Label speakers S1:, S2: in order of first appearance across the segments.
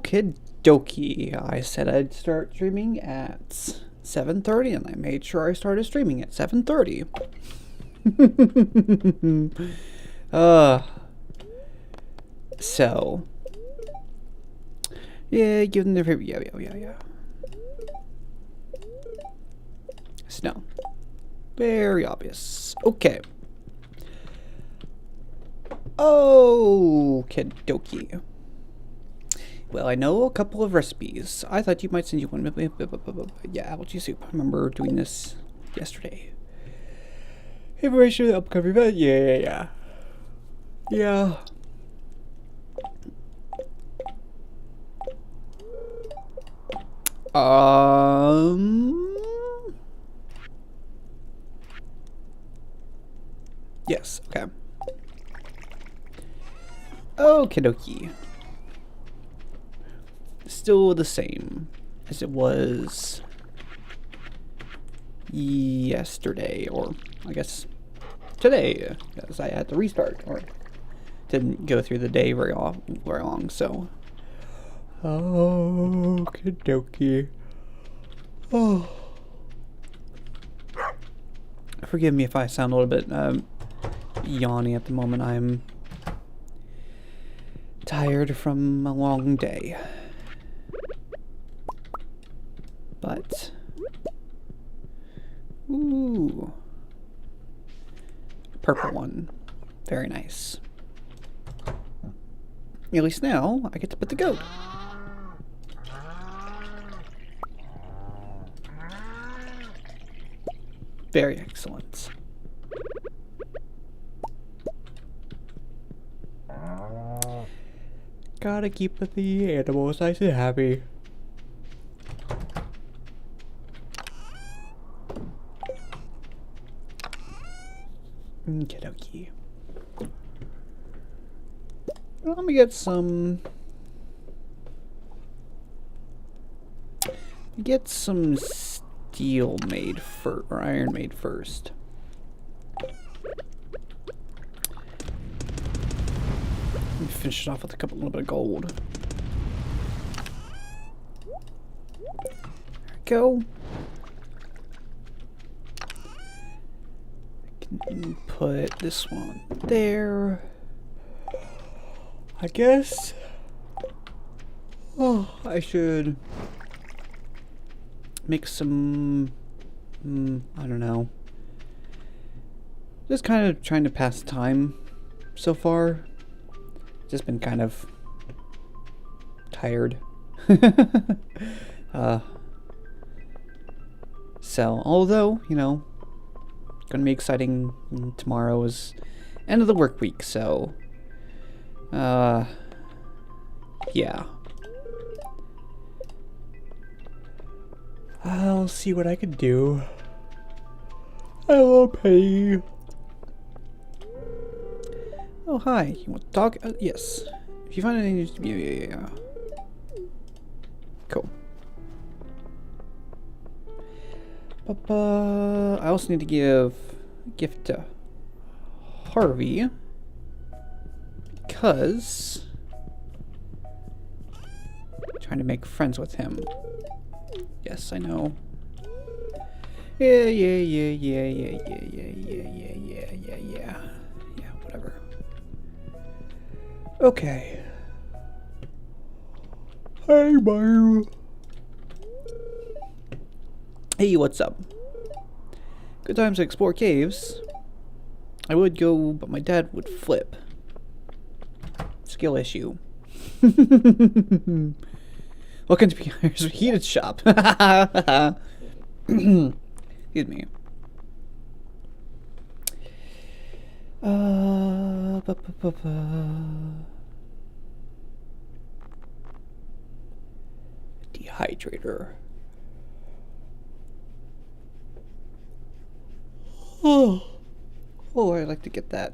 S1: Okie dokie. I said I'd start streaming at 7:30 and I made sure I started streaming at 7:30. So yeah, give them the yeah. Snow. Very obvious. Okay. Okie dokie. Well, I know a couple of recipes. I thought you might send you one. Yeah, algae soup. I remember doing this yesterday. Information of the upcoming event. Yeah. Yes, okay. Okie dokie. Still the same as it was yesterday, or I guess today, because I had to restart, or didn't go through the day very long, so. Okie dokie. Oh. Forgive me if I sound a little bit yawny at the moment. I'm tired from a long day. But, ooh, purple one, very nice. At least now I get to put the goat. Very excellent. Gotta keep the animals nice and happy. Okie. Let me get some. Steel made or iron made first. Let me finish it off with a little bit of gold. There we go. Put this one there. I guess. Oh, I should make some. I don't know. Just kind of trying to pass time so far. Just been kind of tired. So, although, you know, gonna be exciting. Tomorrow is end of the work week, so yeah. I'll see what I can do. I will pay you. Oh, hi. You want to talk? Yes. If you find anything, yeah. Cool. I also need to give a gift to Harvey because I'm trying to make friends with him. Yes, I know. Yeah, whatever. Okay. Hey, Mario. Hey, what's up? Good times to explore caves. I would go, but my dad would flip. Skill issue. Welcome to Pierre's Heated Shop. Excuse me. Dehydrator. Oh, I'd like to get that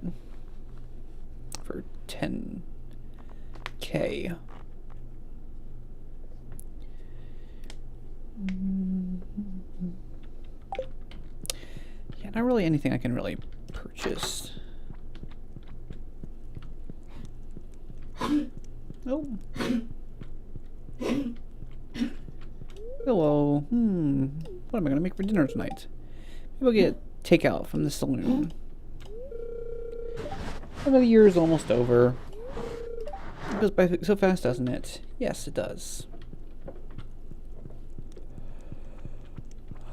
S1: for 10K. Yeah, not really anything I can really purchase. Oh. Hello. What am I gonna make for dinner tonight? Maybe we'll get takeout from the saloon. Another year is almost over. It goes by so fast, doesn't it? Yes, it does.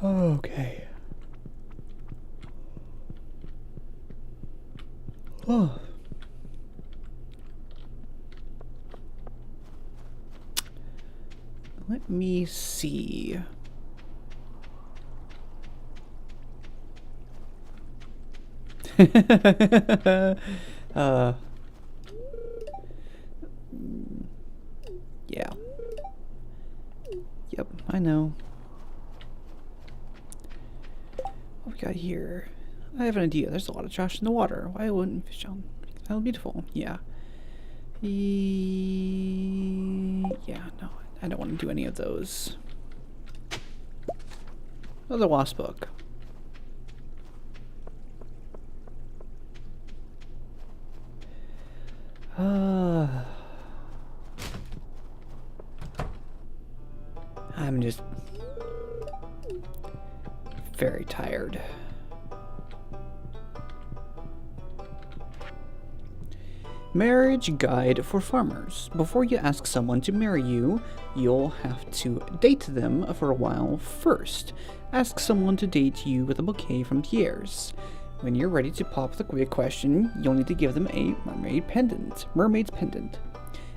S1: Okay. Oh. Let me see. Yeah. Yep, I know. What we got here? I have an idea. There's a lot of trash in the water. Why wouldn't fish on? How beautiful. Yeah. Yeah, no. I don't want to do any of those. Another wasp book. I'm just very tired. Marriage guide for farmers. Before you ask someone to marry you, you'll have to date them for a while first. Ask someone to date you with a bouquet from Pierre's. When you're ready to pop the quick question, you'll need to give them a mermaid's pendant.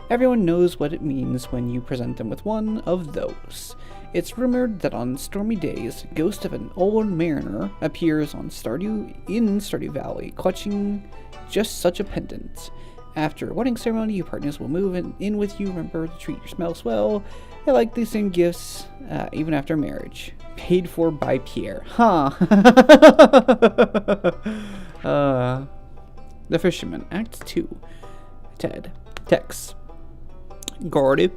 S1: Everyone knows what it means when you present them with one of those. It's rumored that on stormy days, a ghost of an old mariner appears on Stardew Valley, clutching just such a pendant. After a wedding ceremony, your partners will move in with you. Remember to treat your spouse well. They like these same gifts even after marriage. Paid for by Pierre. Huh. The Fisherman, Act 2. Ted. Tex. Gordy.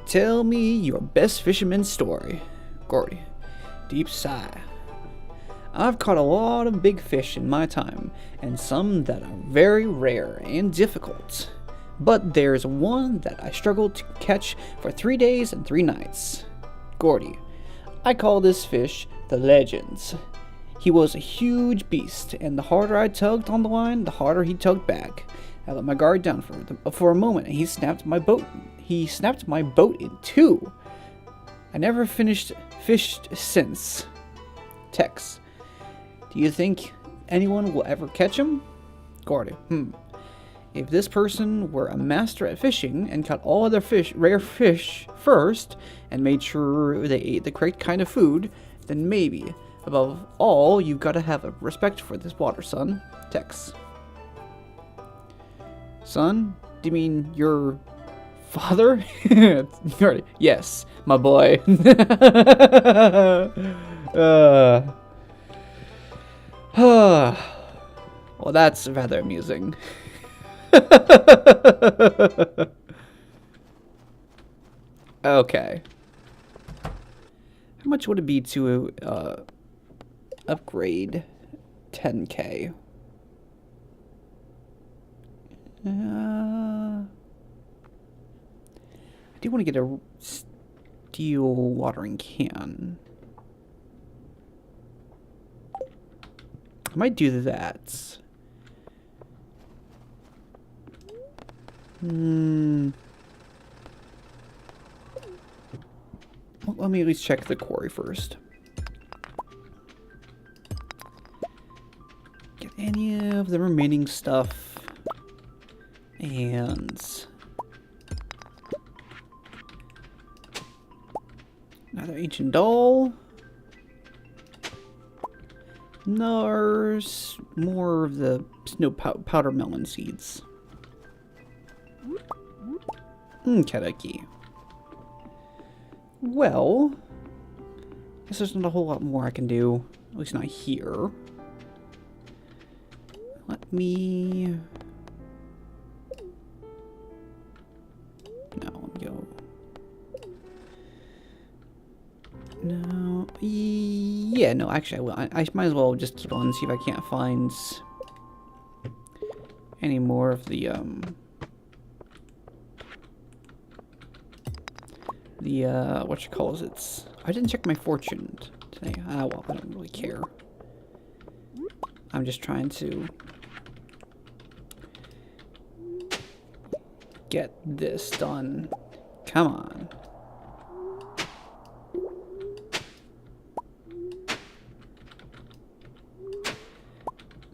S1: Tell me your best fisherman story. Gordy. Deep sigh. I've caught a lot of big fish in my time, and some that are very rare and difficult. But there's one that I struggled to catch for 3 days and 3 nights. Gordy. I call this fish the Legends. He was a huge beast, and the harder I tugged on the line, the harder he tugged back. I let my guard down for a moment, and he snapped my boat in two. I never fished since. Tex. Do you think anyone will ever catch him? Gordy. If this person were a master at fishing and caught all other rare fish first, and made sure they ate the correct kind of food, then maybe. Above all, you've got to have a respect for this water, son. Tex. Son? Do you mean your father? Yes, my boy. Well, that's rather amusing. Okay. How much would it be to upgrade 10K? I do want to get a steel watering can. I might do that. Well, let me at least check the quarry first. Get any of the remaining stuff. And another ancient doll. There's more of the snow powder melon seeds. Kentucky. Well, I guess there's not a whole lot more I can do. At least not here. Let me... No, go. No. Yeah, no, actually I will. I might as well just keep on, see if I can't find any more of the, the what you call it. I didn't check my fortune today. Ah, well, I don't really care. I'm just trying to get this done. Come on.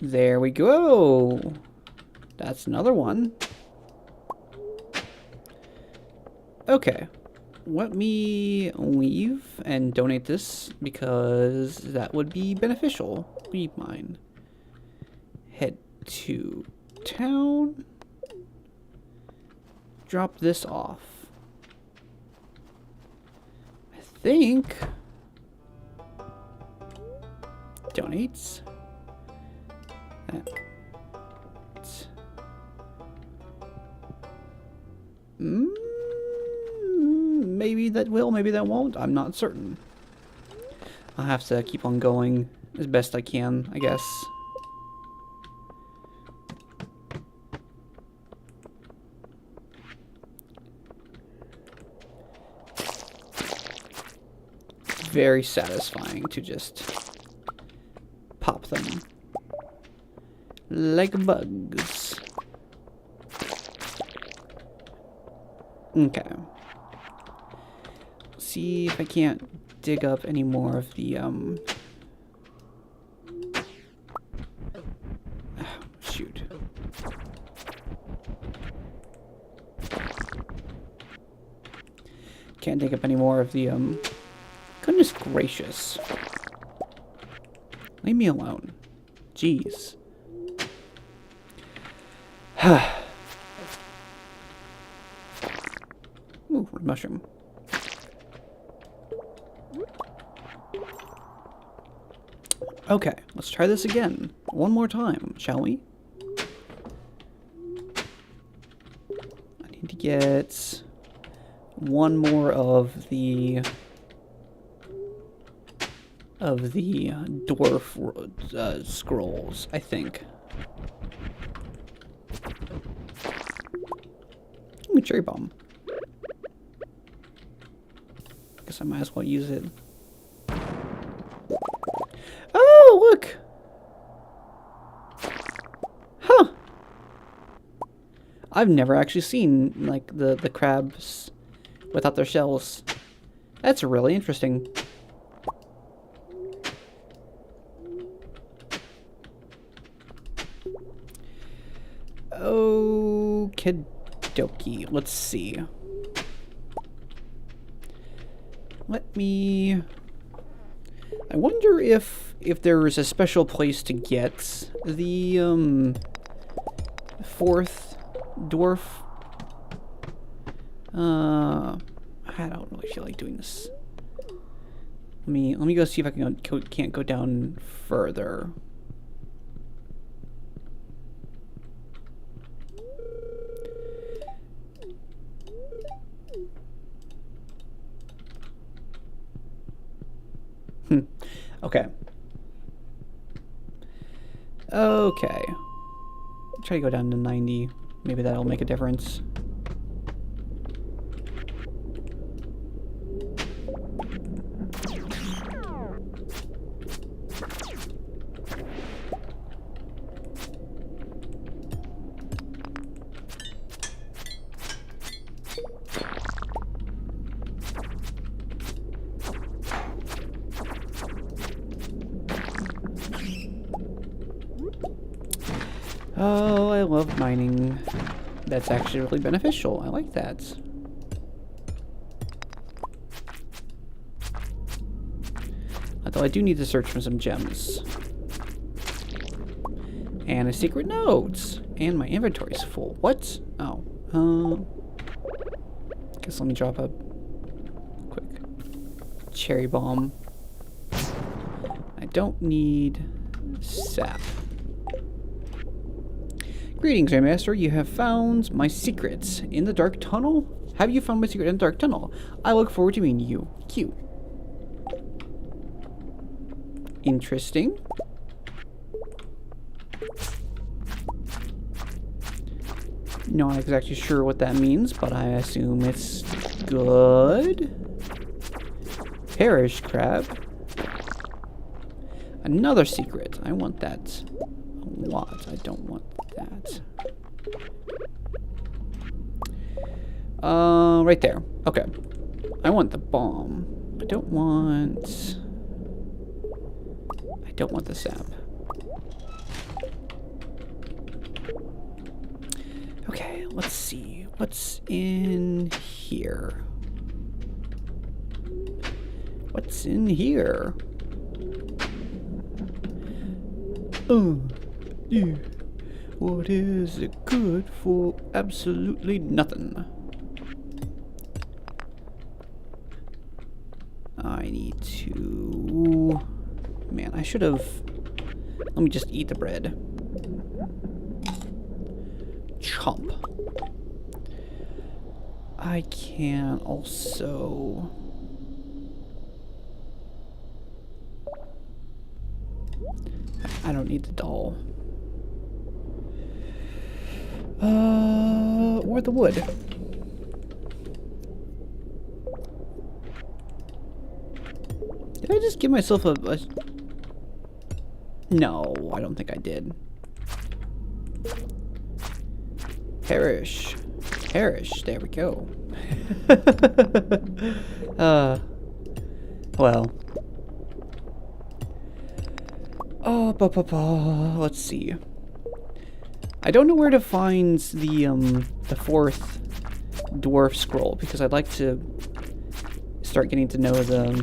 S1: There we go. That's another one. Okay. Let me leave and donate this because that would be beneficial. Leave mine. Head to town. Drop this off. I think. Donates. Maybe that will, maybe that won't. I'm not certain. I'll have to keep on going as best I can, I guess. Very satisfying to just pop them like bugs. Okay. See if I can't dig up any more of the shoot. Can't dig up any more of the goodness gracious. Leave me alone. Jeez. Ooh, red mushroom. Okay, let's try this again. One more time, shall we? I need to get one more of the dwarf scrolls, I think. Ooh, cherry bomb. Guess I might as well use it. Oh, look! Huh! I've never actually seen, like, the crabs without their shells. That's really interesting. Okie dokie. Let's see. Let me... I wonder if there is a special place to get the fourth dwarf. I don't really feel like doing this. Let me go see if I can't go down further. Okay. Okay. Try to go down to 90. Maybe that'll make a difference. Oh, I love mining. That's actually really beneficial. I like that. Although I do need to search for some gems. And a secret note. And my inventory's full. What? Oh. Guess let me drop a quick cherry bomb. I don't need sap. Greetings, Raymaster. You have found my secrets in the dark tunnel? Have you found my secret in the dark tunnel? I look forward to meeting you. Cute. Interesting. Not exactly sure what that means, but I assume it's good. Parish crab. Another secret. I want that a lot. I don't want that. Right there. Okay. I want the bomb. I don't want the sap. Okay, let's see. What's in here? What's in here? Yeah. What is it good for? Absolutely nothing. I need to... Man, I should have... Let me just eat the bread. Chomp. I can also... I don't need the doll. Or the wood. Did I just give myself a... No, I don't think I did. Perish. Perish. There we go. Well. Let's see. I don't know where to find the fourth dwarf scroll, because I'd like to start getting to know the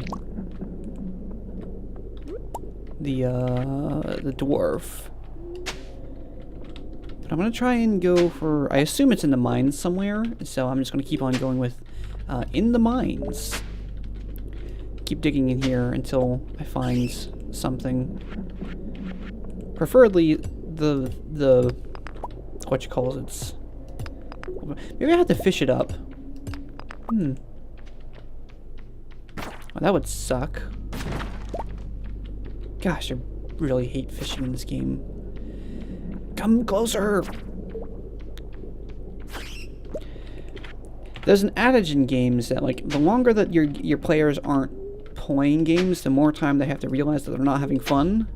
S1: dwarf. But I'm gonna try and go for... I assume it's in the mines somewhere, so I'm just gonna keep on going with in the mines. Keep digging in here until I find something. Preferably the what you call it? Maybe I have to fish it up. Well, that would suck. Gosh, I really hate fishing in this game. Come closer! There's an adage in games that, like, the longer that your players aren't playing games, the more time they have to realize that they're not having fun.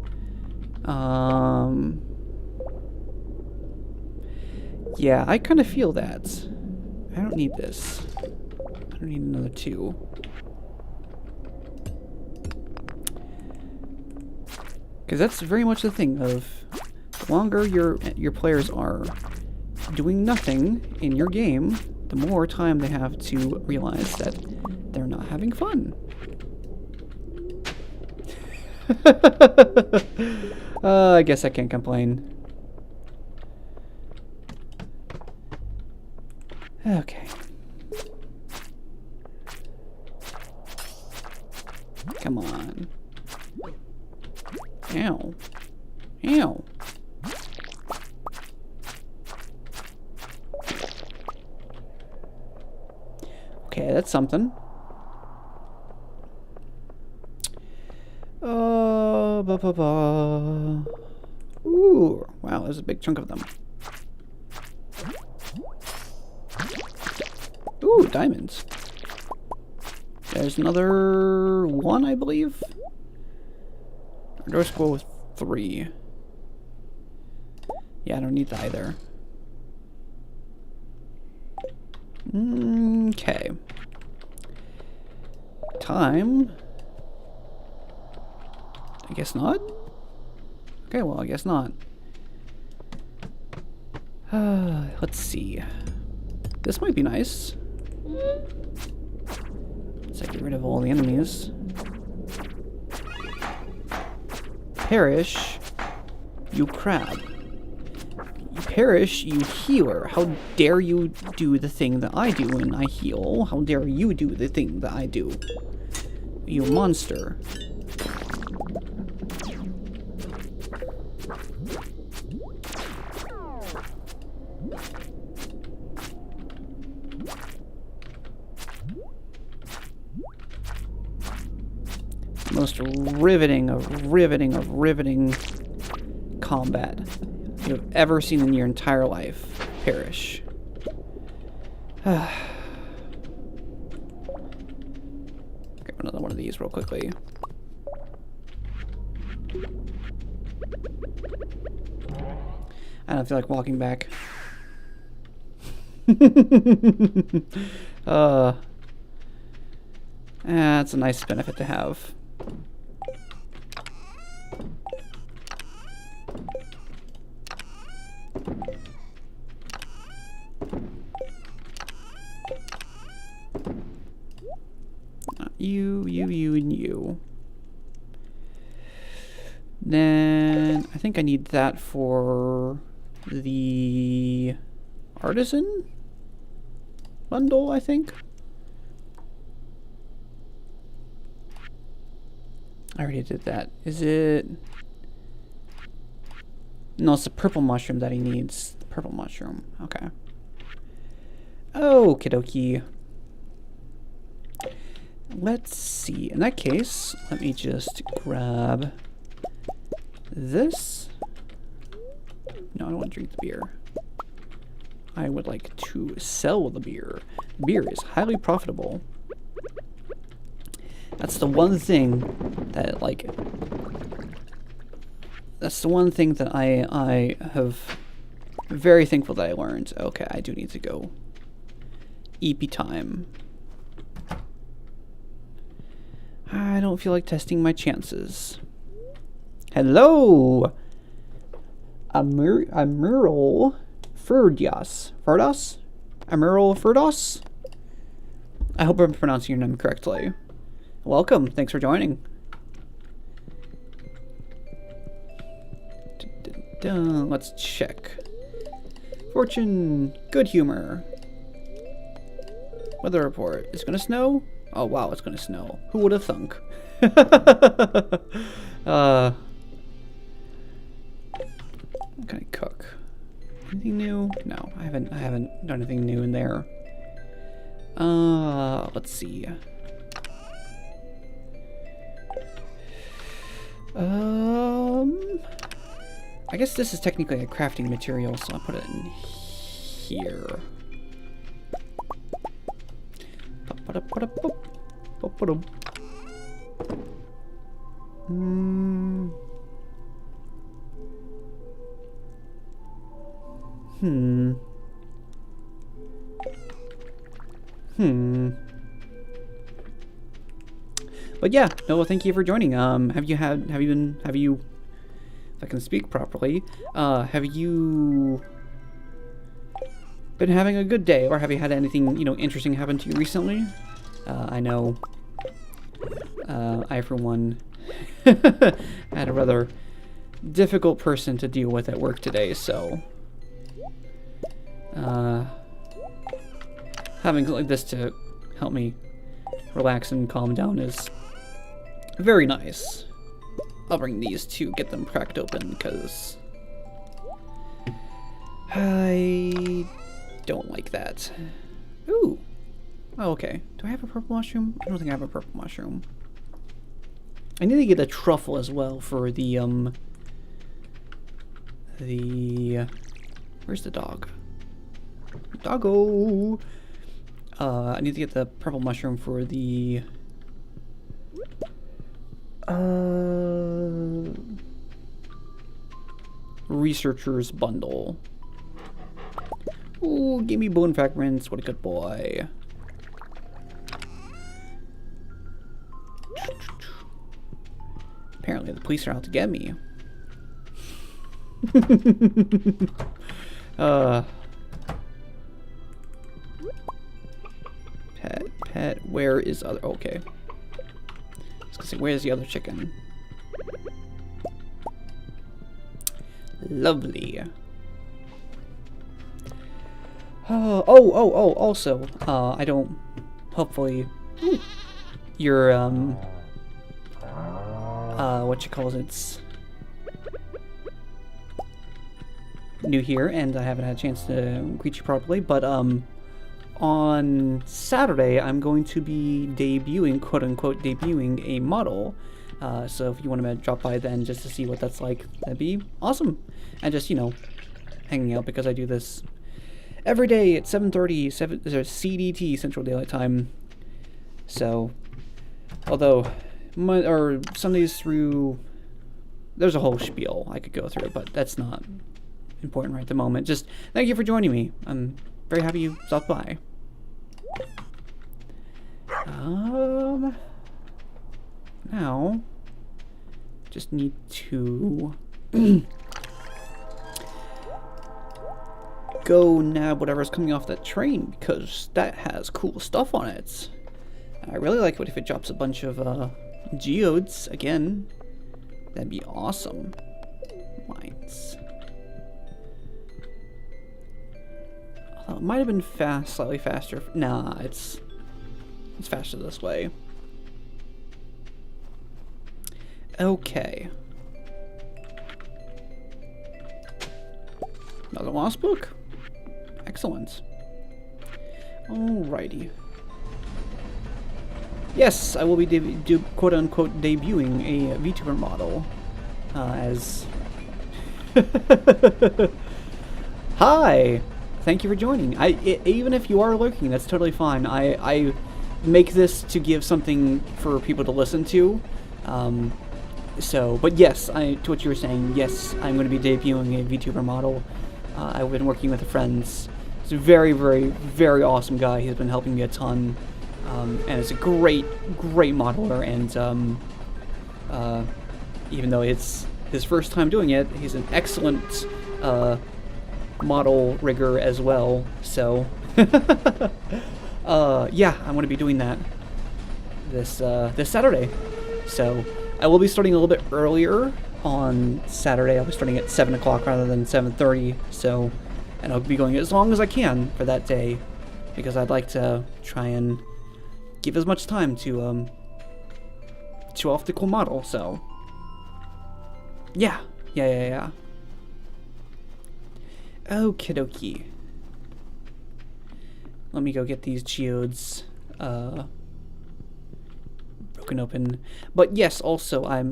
S1: Yeah, I kind of feel that. I don't need this. I don't need another 2. Because that's very much the thing of the longer your players are doing nothing in your game, the more time they have to realize that they're not having fun. I guess I can't complain. Okay. Come on. Ow. Ow. Okay, that's something. Ooh, wow, there's a big chunk of them. Ooh, diamonds. There's another 1, I believe. Door scroll with 3. Yeah, I don't need that either. Okay. Time. I guess not. Okay, well, I guess not. Let's see. This might be nice. Let's get rid of all the enemies. Perish, you crab. You perish, you healer. How dare you do the thing that I do when I heal? How dare you do the thing that I do? You monster. Most riveting combat you've ever seen in your entire life. Perish. Grab another one of these real quickly. I don't feel like walking back. That's a nice benefit to have. You, and you. Then I think I need that for the artisan bundle, I think. I already did that. Is it? No, it's the purple mushroom that he needs. The purple mushroom. Okay. Okie dokie. Let's see. In that case, let me just grab this. No, I don't want to drink the beer. I would like to sell the beer. Beer is highly profitable. That's the one thing that, like, that's the one thing that I have very thankful that I learned. Okay, I do need to go. EP time. I don't feel like testing my chances. Hello! Amiral Ferdias. Ferdas? Amiral Ferdas? I hope I'm pronouncing your name correctly. Welcome. Thanks for joining. Let's check. Fortune. Good humor. Weather report. It's gonna snow? Oh wow, it's gonna snow. Who would have thunk? What can I cook? Anything new? No, I haven't done anything new in there. Let's see. I guess this is technically a crafting material, so I'll put it in here. But yeah, no, thank you for joining. Have you, if I can speak properly, have you been having a good day, or have you had anything, interesting happen to you recently? I know, I for one had a rather difficult person to deal with at work today, so having something like this to help me relax and calm down is very nice. I'll bring these to get them cracked open because I don't like that. Ooh. Oh, okay. Do I have a purple mushroom? I don't think I have a purple mushroom. I need to get a truffle as well for the where's the dog? Doggo! I need to get the purple mushroom for the researcher's bundle. Ooh, give me bone fragments. What a good boy. Apparently the police are out to get me. Pet, where is other? Okay. I was gonna say, where's the other chicken? Lovely. Also, I don't, hopefully, your, what you call it's new here, and I haven't had a chance to greet you properly, but, on Saturday, I'm going to be debuting, quote-unquote, debuting a model. So if you want to drop by then just to see what that's like, that'd be awesome. And just, hanging out because I do this every day at 7:30 CDT, Central Daylight Time. So, although Sundays through, there's a whole spiel I could go through, but that's not important right at the moment. Just thank you for joining me. I'm very happy you stopped by. Now, just need to go nab whatever's coming off that train, because that has cool stuff on it. I really like it if it drops a bunch of geodes again. That'd be awesome. Mines. Although it might have been slightly faster. Nah, it's faster this way. Okay. Another lost book. Excellent. Alrighty. Yes, I will be quote-unquote debuting a VTuber model as... Hi! Thank you for joining. Even if you are lurking, that's totally fine. I make this to give something for people to listen to. But yes, to what you were saying, yes, I'm going to be debuting a VTuber model. I've been working with a friend. He's a very, very, very awesome guy. He's been helping me a ton. And it's a great modeler, and even though it's his first time doing it, he's an excellent model rigger as well. So, yeah, I'm going to be doing that this Saturday. So, I will be starting a little bit earlier on Saturday. I'll be starting at 7 o'clock rather than 7:30. So, and I'll be going as long as I can for that day, because I'd like to try and give as much time to show off the cool model. So yeah. Okie dokie. Let me go get these geodes broken open. But yes, also I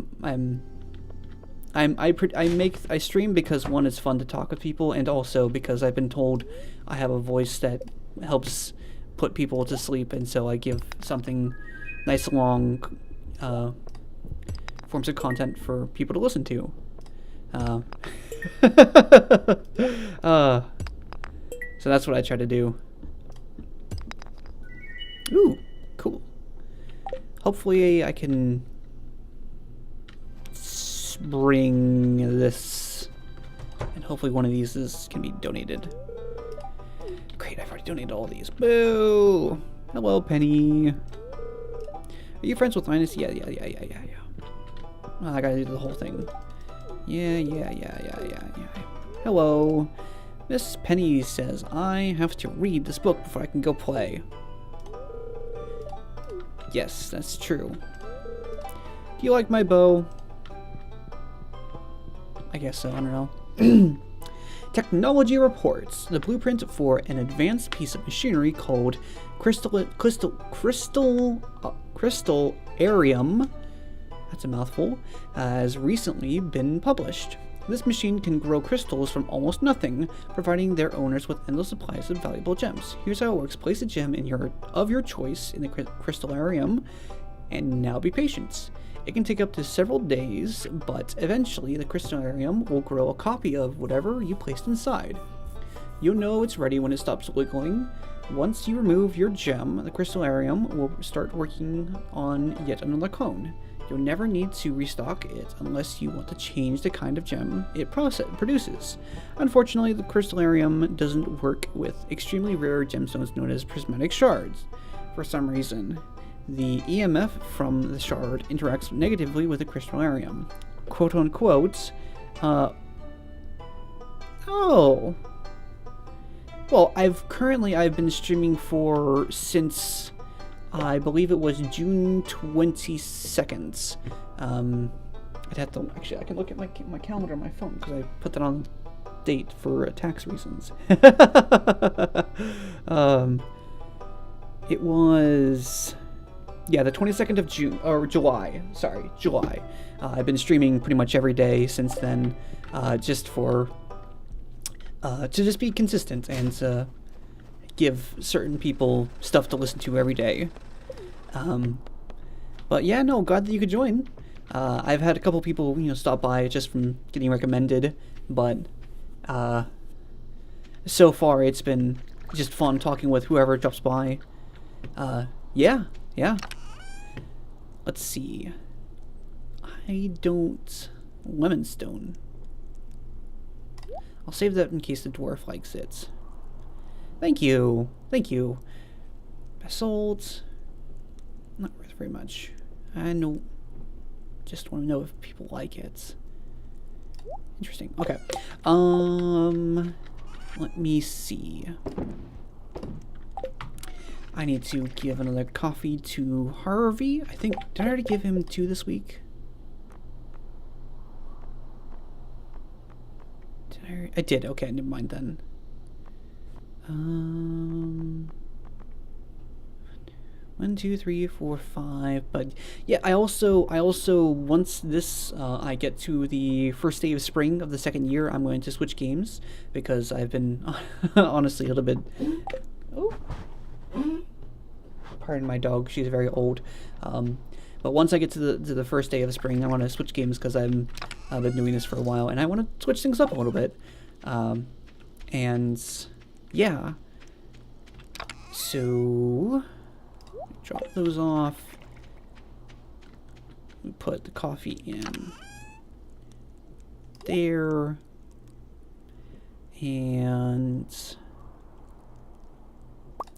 S1: stream because, one, it's fun to talk with people, and also because I've been told I have a voice that helps put people to sleep, and so I give something nice, long forms of content for people to listen to. So that's what I try to do. Ooh, cool. Hopefully I can bring this, and hopefully one of these can be donated. Great, I've already donated all these. Boo! Hello, Penny. Are you friends with Linus? Yeah. Oh, I gotta do the whole thing. Yeah. Hello. Miss Penny says, I have to read this book before I can go play. Yes, that's true. Do you like my bow? I guess so, I don't know. Technology reports the blueprint for an advanced piece of machinery called Crystallarium, that's a mouthful, has recently been published. This machine can grow crystals from almost nothing, providing their owners with endless supplies of valuable gems. Here's how it works. Place a gem of your choice in the Crystallarium, and now be patient. It can take up to several days, but eventually the Crystallarium will grow a copy of whatever you placed inside. You'll know it's ready when it stops wiggling. Once you remove your gem, the Crystallarium will start working on yet another clone. You'll never need to restock it unless you want to change the kind of gem it produces. Unfortunately, the Crystallarium doesn't work with extremely rare gemstones known as prismatic shards. For some reason, the EMF from the shard interacts negatively with the Crystallarium. Quote unquote. Oh. Well, I've been streaming since I believe it was June 22nd. I'd have to, actually, I can look at my calendar on my phone because I put that on date for tax reasons. It was, yeah, the 22nd of July. I've been streaming pretty much every day since then, just to be consistent and give certain people stuff to listen to every day. But yeah, no, glad that you could join. I've had a couple people, stop by just from getting recommended, but so far it's been just fun talking with whoever drops by. Yeah. Let's see. I don't... Lemonstone. I'll save that in case the dwarf likes it. Thank you. Basalt. Not worth very much. I know. Just want to know if people like it. Interesting. Okay. Let me see. I need to give another coffee to Harvey. I think, did I already give him 2 this week? I did. Okay, never mind then. 1, 2, 3, 4, 5. But yeah, I also once this I get to the first day of spring of the second year, I'm going to switch games because I've been honestly a little bit. Oh, pardon my dog. She's very old. But once I get to the first day of spring, I want to switch games because I've been doing this for a while, and I want to switch things up a little bit. And yeah, so drop those off. We put the coffee in there, and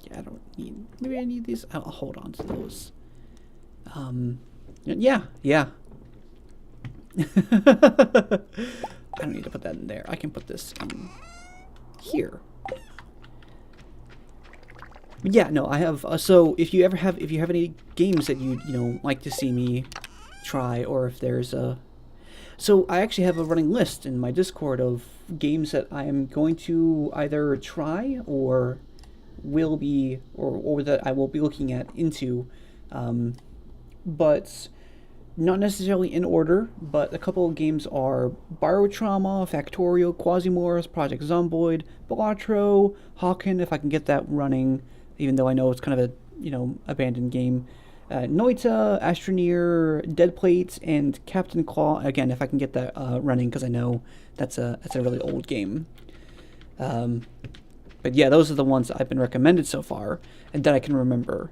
S1: yeah, I don't need. Maybe I need these. I'll hold on to those. Yeah. I don't need to put that in there. I can put this in here. But yeah, no, I have. So if you have any games that you like to see me try, or if there's so I actually have a running list in my Discord of games that I am going to either try or will be, or that I will be looking into. But not necessarily in order, but a couple of games are Biotrauma, Factorio, Quasimorphs, Project Zomboid, Balatro, Hawken, if I can get that running, even though I know it's kind of a, abandoned game. Noita, Astroneer, Dead Plate, and Captain Claw, again, if I can get that running, because I know that's a really old game. But yeah, those are the ones that I've been recommended so far, and that I can remember.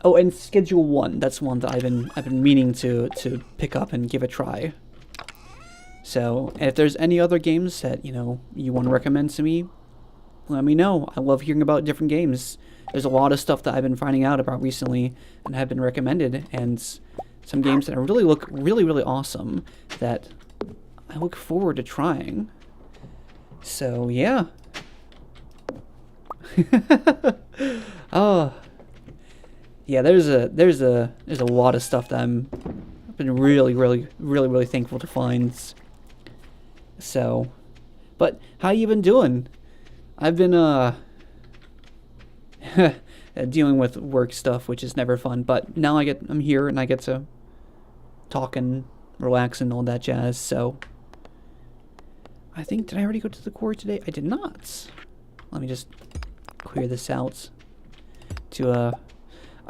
S1: Oh, and Schedule 1, that's one that I've been meaning to pick up and give a try. So, if there's any other games that, you want to recommend to me, let me know. I love hearing about different games. There's a lot of stuff that I've been finding out about recently and have been recommended, and some games that really look really awesome that I look forward to trying. So, yeah. Oh. Yeah, there's a lot of stuff that I've been really thankful to find. So, but how you been doing? I've been dealing with work stuff, which is never fun. But now I'm here and I get to talk and relax and all that jazz. So, I think, did I already go to the core today? I did not. Let me just clear this out to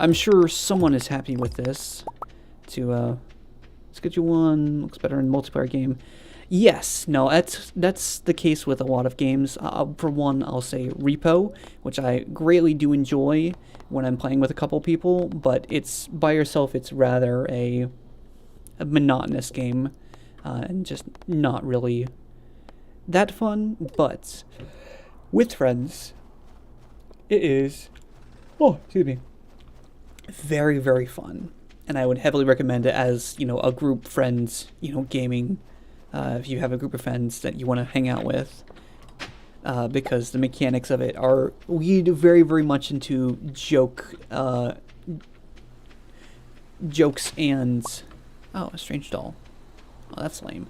S1: I'm sure someone is happy with this. To Schedule 1 looks better in multiplayer game. Yes, no, that's the case with a lot of games. For one, I'll say Repo, which I greatly do enjoy when I'm playing with a couple people, but it's by yourself. It's rather a monotonous game, and just not really that fun. But with friends, it is. Oh, excuse me. Very fun, and I would heavily recommend it as a group friends gaming, if you have a group of friends that you want to hang out with, because the mechanics of it lead very much into jokes and a strange doll. Oh, that's lame.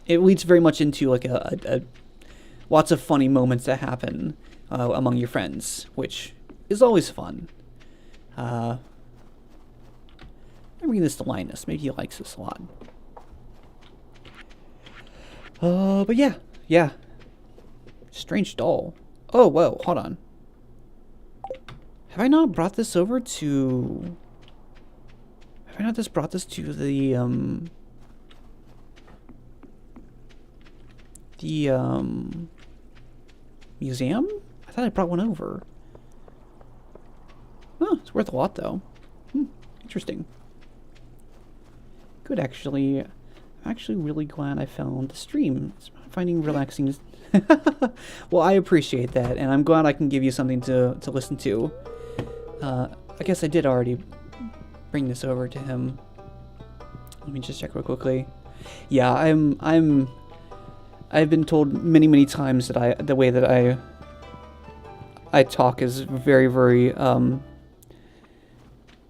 S1: It leads very much into like a lots of funny moments that happen among your friends, which is always fun. I'm reading this to Linus. Maybe he likes this a lot. But yeah. Strange doll. Oh, whoa, hold on. Have I not brought this over to... Have I not just brought this to the museum? I thought I brought one over. Oh, it's worth a lot, though. Interesting. Good, actually. I'm actually really glad I found the stream. It's finding relaxing. Well, I appreciate that, and I'm glad I can give you something to listen to. I guess I did already bring this over to him. Let me just check real quickly. Yeah, I've been told many times that the way that I talk is very, very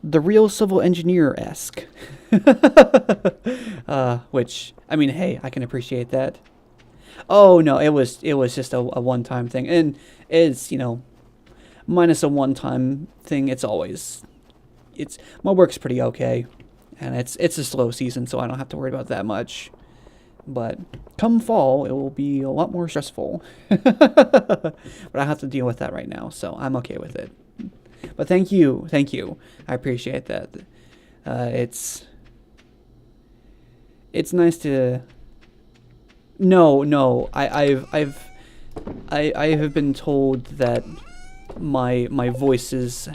S1: the real civil engineer-esque. Which, I mean, hey, I can appreciate that. Oh no, it was just a one-time thing, and it's, you know, minus a one-time thing, it's my work's pretty okay, and it's a slow season, so I don't have to worry about that much. But come fall, it will be a lot more stressful. But I have to deal with that right now, so I'm okay with it. But thank you, I appreciate that. It's nice to. No, I have been told that my voice has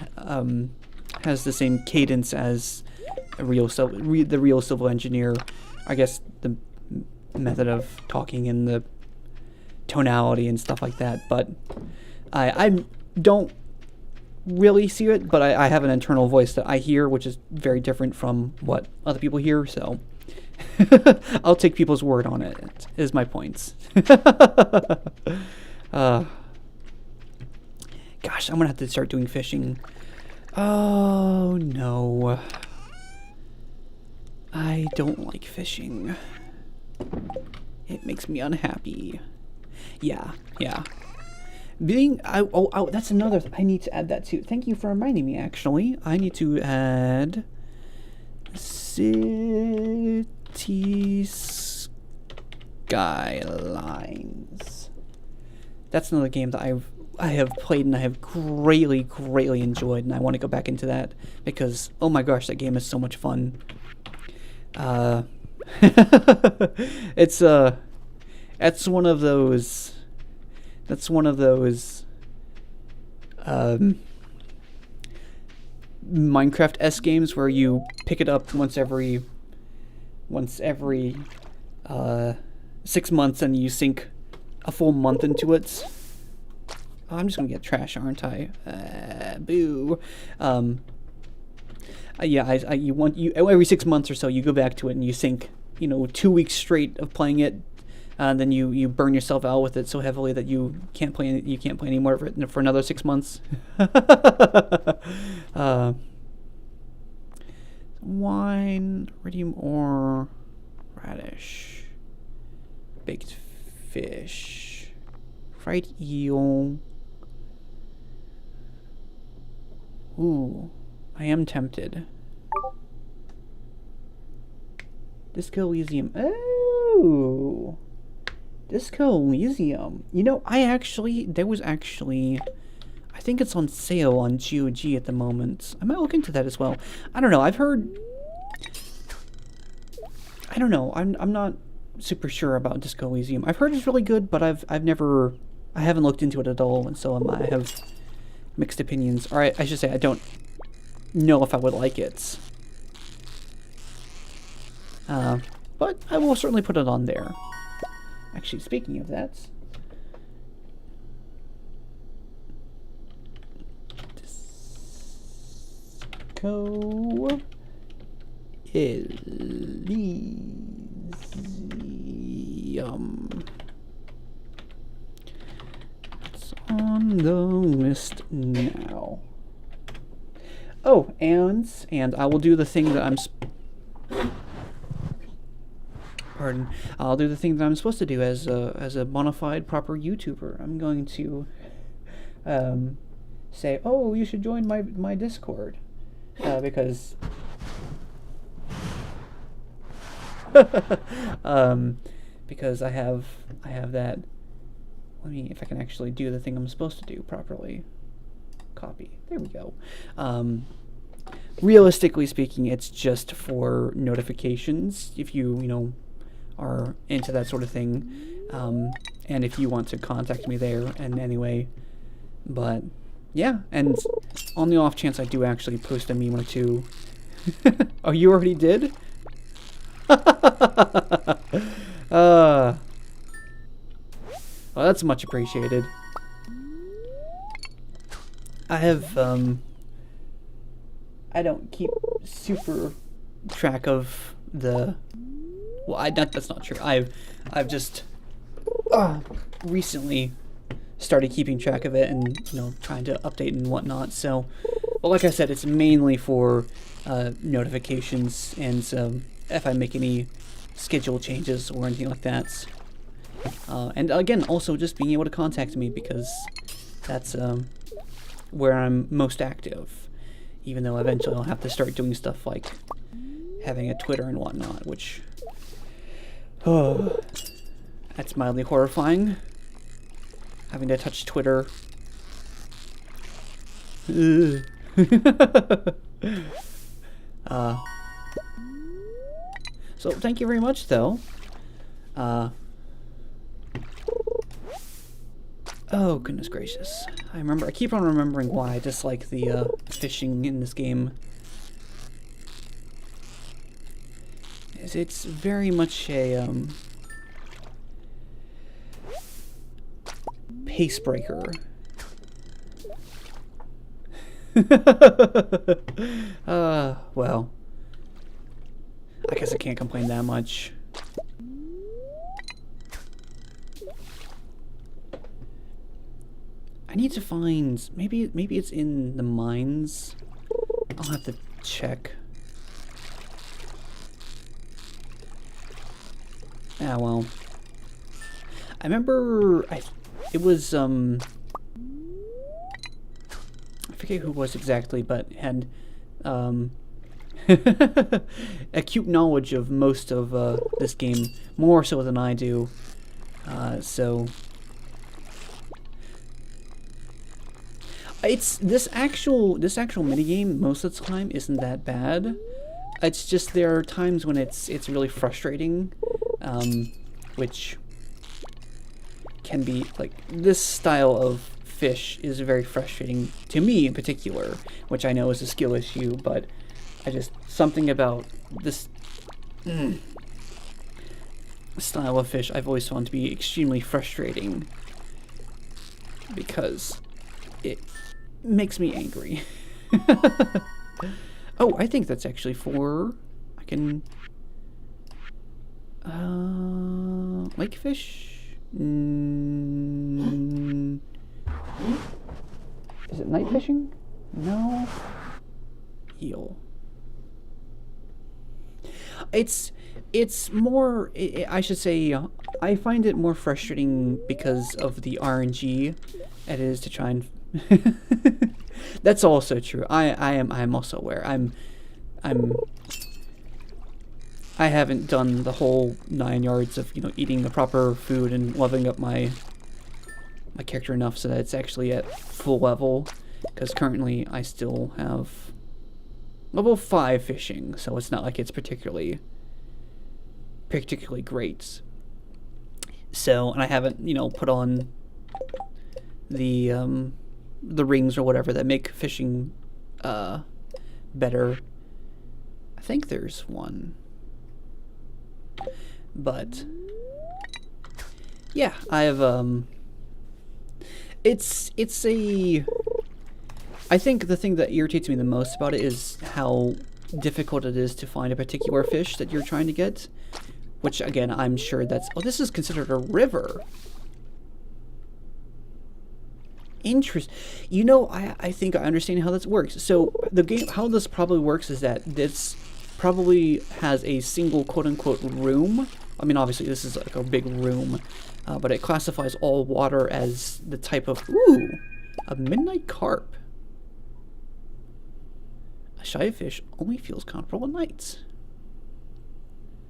S1: the same cadence as the real civil engineer. I guess the method of talking and the tonality and stuff like that. But I don't really see it. But I have an internal voice that I hear, which is very different from what other people hear. So. I'll take people's word on it, is my points. Gosh, I'm gonna have to start doing fishing. Oh, no. I don't like fishing. It makes me unhappy. Yeah. That's another, I need to add that too. Thank you for reminding me, actually. I need to add... City Skylines. That's another game that I have played and I have greatly enjoyed, and I want to go back into that because oh my gosh, that game is so much fun. It's one of those Minecraft-esque games where you pick it up once every 6 months and you sink a full month into it. Oh, I'm just gonna get trash, aren't I? Boo. Yeah, every 6 months or so you go back to it and you sink, 2 weeks straight of playing it, and then you burn yourself out with it so heavily that you can't play anymore for another 6 months. Wine, iridium ore, radish, baked fish, fried eel. Ooh, I am tempted. Disco Elysium. Oh, Disco Elysium. I think it's on sale on GOG at the moment. I might look into that as well. I don't know. I don't know. I'm not super sure about Disco Elysium. I've heard it's really good, but I haven't looked into it at all, and so I have mixed opinions. Or I should say I don't know if I would like it. But I will certainly put it on there. Actually, speaking of that, Disco Elysium. It's on the list now. Oh, and I will do the thing that I'll do the thing that I'm supposed to do as a bona fide proper YouTuber. I'm going to say, oh, you should join my Discord, because because I have that let me, if I can actually do the thing I'm supposed to do properly. Copy. There we go. Realistically speaking, it's just for notifications if you are into that sort of thing, and if you want to contact me there in any way. But yeah, and on the off chance I do actually post a meme or two. Oh, you already did? Well, that's much appreciated. I have I don't keep super track of the. Well, that's not true. I've just recently started keeping track of it and trying to update and whatnot. So, well, like I said, it's mainly for notifications and if I make any schedule changes or anything like that. And again, also just being able to contact me, because that's where I'm most active. Even though eventually I'll have to start doing stuff like having a Twitter and whatnot, which, oh, that's mildly horrifying. Having to touch Twitter. So thank you very much, though. Oh, goodness gracious. I keep on remembering why I dislike the fishing in this game. It's very much a pace breaker. Well, I guess I can't complain that much. I need to find, maybe it's in the mines. I'll have to check. Ah, well. I remember it was I forget who it was exactly, but had acute knowledge of most of this game, more so than I do. So it's this actual minigame most of the time isn't that bad. It's just there are times when it's really frustrating, which can be like this style of fish is very frustrating to me in particular, which I know is a skill issue, but I just something about this style of fish I've always found to be extremely frustrating because it makes me angry. Oh, I think that's actually for I can lake fish. Is it night fishing? No. Eel. It's more, I should say, I find it more frustrating because of the RNG it is to try and that's also true. I am also aware. I haven't done the whole 9 yards of eating the proper food and leveling up my character enough so that it's actually at full level, because currently I still have level 5 fishing, so it's not like it's particularly great. So, and I haven't put on the rings or whatever that make fishing better. I think there's one. But yeah, I have it's a I think the thing that irritates me the most about it is how difficult it is to find a particular fish that you're trying to get, which again, I'm sure that's this is considered a river. Interesting. I think I understand how this works. So the game, how this probably works is that this probably has a single quote-unquote room. I mean, obviously this is like a big room, but it classifies all water as the type of, a midnight carp. A shy fish only feels comfortable at nights.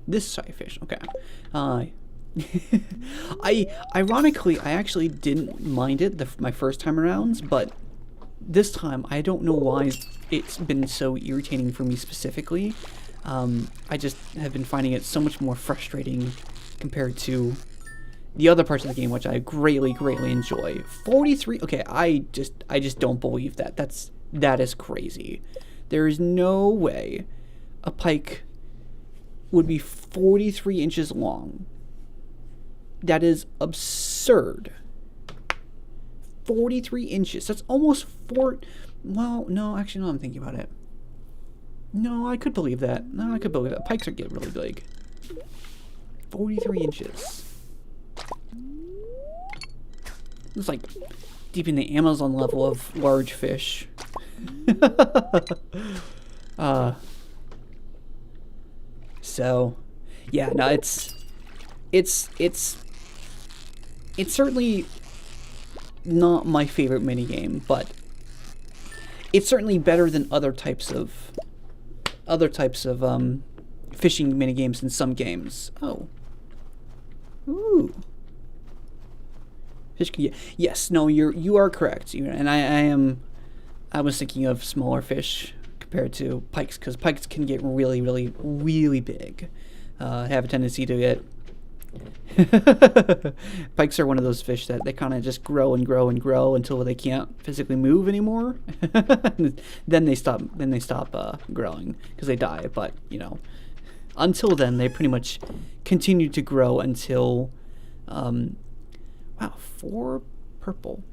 S1: This shy fish, okay. Ironically, I actually didn't mind it my first time around, but this time I don't know why it's been so irritating for me specifically. I just have been finding it so much more frustrating compared to the other parts of the game, which I greatly enjoy. 43. Okay, I just don't believe that. That is crazy. There is no way a pike would be 43 inches long. That is absurd. 43 inches. That's almost four. Well, no, actually, no, I'm thinking about it. No, I could believe that. No, I could believe that. Pikes are getting really big. 43 inches. It's like deep in the Amazon level of large fish. So, yeah, no, it's certainly not my favorite minigame, but it's certainly better than other types of fishing minigames in some games. Oh. Ooh. Fish can, yes, no, you are correct. And I was thinking of smaller fish compared to pikes, because pikes can get really big. Have a tendency to get pikes are one of those fish that they kind of just grow until they can't physically move anymore. then they stop growing because they die. But until then, they pretty much continue to grow until wow, 4 purple.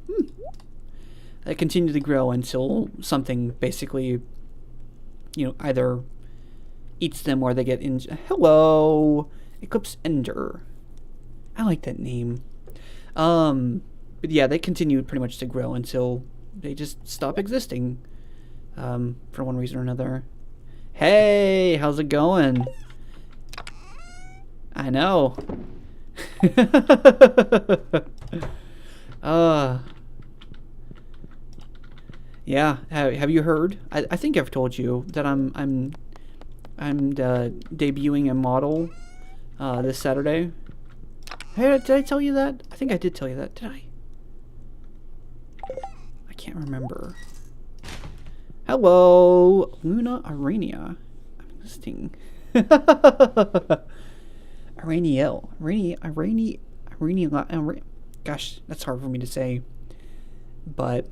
S1: They continue to grow until something basically either eats them or they get injured. Hello, Eclipse Ender. I like that name. But yeah, they continue pretty much to grow until they just stop existing, for one reason or another. Hey, how's it going? I know. Yeah. Have you heard? I think I've told you that I'm debuting a model this Saturday. Hey, did I tell you that? I think I did tell you that. Did I? I can't remember. Hello, Luna Arania. I'm listening. Araniel. Gosh, that's hard for me to say. But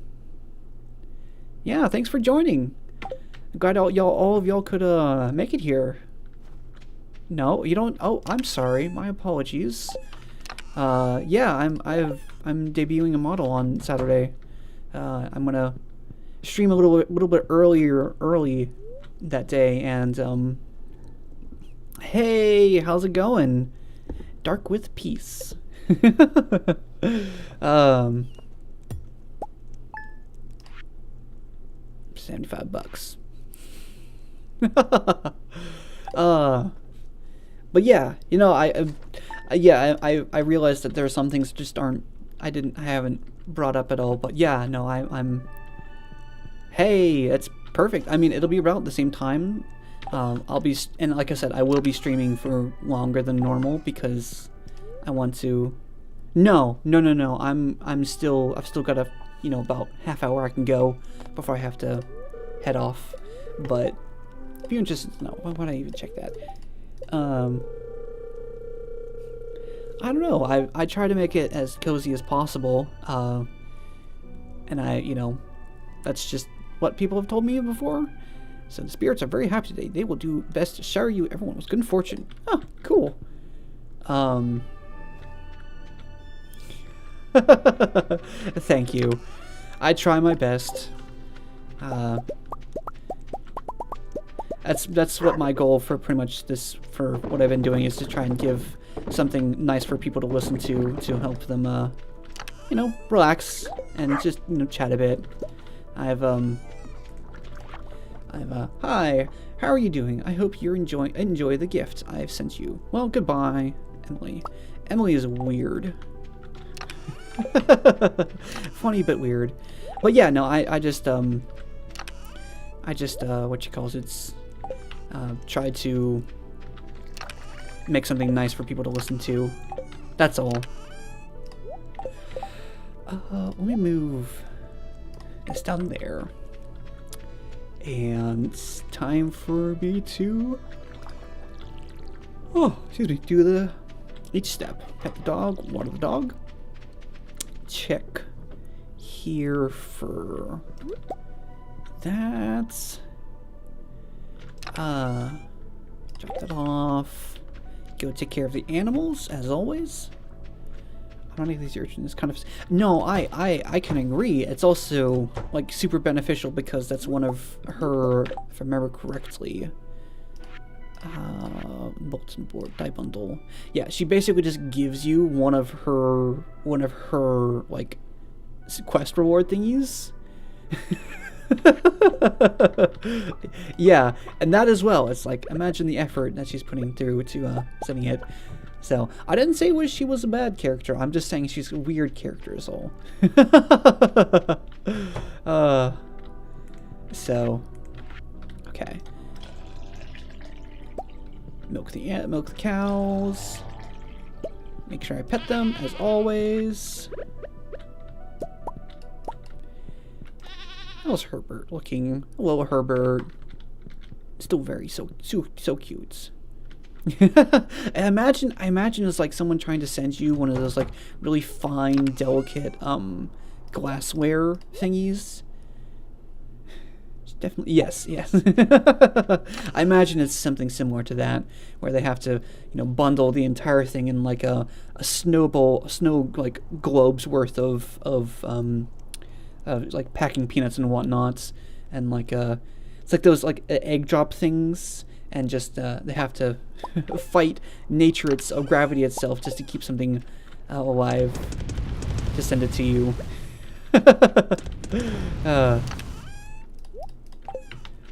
S1: yeah, thanks for joining. Glad all of y'all could make it here. No, you don't. Oh, I'm sorry. My apologies. Yeah, I'm debuting a model on Saturday. I'm gonna stream a little bit early that day, and hey, how's it going? Dark with Peace. $75. But yeah, I realized that there are some things that just aren't. I haven't brought up at all. But yeah, no, I'm. Hey, that's perfect. I mean, it'll be about the same time. I'll be, and like I said, I will be streaming for longer than normal because I want to. No. I've still got a, about half hour I can go before I have to head off. But if you're interested, no, why would I even check that? I don't know. I try to make it as cozy as possible. And that's just what people have told me before. So the spirits are very happy today. They will do best to shower you everyone with good fortune. Oh, cool. Thank you. I try my best. That's what my goal for pretty much for what I've been doing is to try and give something nice for people to listen to help them, relax and just, chat a bit. Hi, how are you doing? I hope you enjoy the gift I've sent you. Well, goodbye, Emily. Emily is weird. Funny but weird. But yeah, no, I just try to make something nice for people to listen to. That's all. Let me move this down there. And it's time for me to, do each step. Pet the dog, water the dog. Check here for that. Drop that off. Go take care of the animals, as always. I don't think these urchins kind of... No, I can agree. It's also, like, super beneficial because that's one of her, if I remember correctly, bulletin board, die bundle. Yeah, she basically just gives you one of her, like, quest reward thingies. Yeah, and that as well. It's like, imagine the effort that she's putting through to sending it. So I didn't say she was a bad character. I'm just saying she's a weird character is all. So okay. Milk the cows. Make sure I pet them as always. How's Herbert looking? Hello, Herbert. Still very so cute. I imagine it's like someone trying to send you one of those like really fine, delicate glassware thingies. Definitely, yes. I imagine it's something similar to that, where they have to, bundle the entire thing in like a snow like globe's worth of like packing peanuts and whatnots, and like it's like those like egg drop things, and just they have to fight nature gravity itself just to keep something alive to send it to you.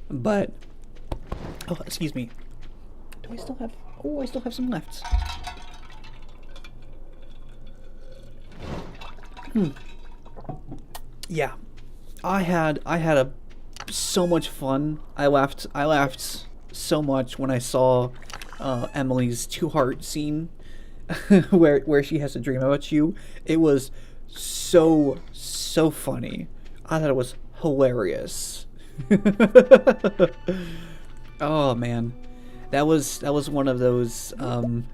S1: But oh, excuse me. Do I still have? Oh, I still have some left. Yeah, I had so much fun. I laughed so much when I saw Emily's two-heart scene where she has a dream about you. It was so funny. I thought it was hilarious. Oh man, that was one of those. I'm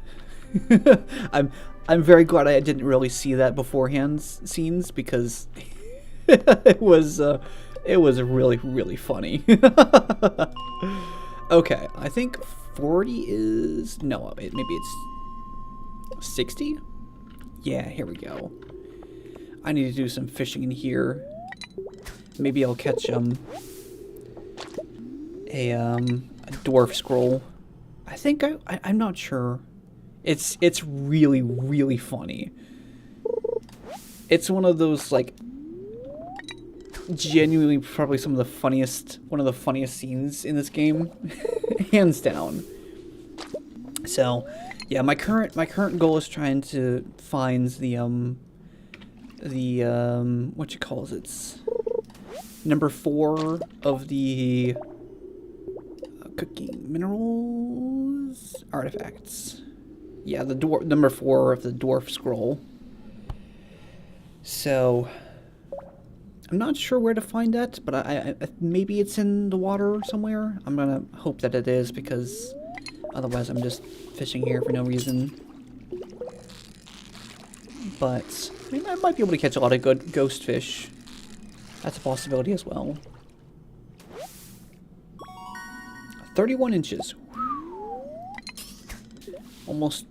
S1: very glad I didn't really see that beforehand scenes, because it was really funny. Okay, I think 40 is maybe it's 60. Yeah, here we go. I need to do some fishing in here. Maybe I'll catch a dwarf scroll. I think I'm not sure. It's really funny. It's one of those like genuinely probably one of the funniest scenes in this game, hands down. So yeah, my current goal is trying to find the what you call it? Number 4 of the cooking minerals artifacts. Yeah, the number 4 of the dwarf scroll. So I'm not sure where to find that, but I maybe it's in the water somewhere. I'm gonna hope that it is, because otherwise I'm just fishing here for no reason. But I mean, I might be able to catch a lot of good ghost fish. That's a possibility as well. 31 inches. Almost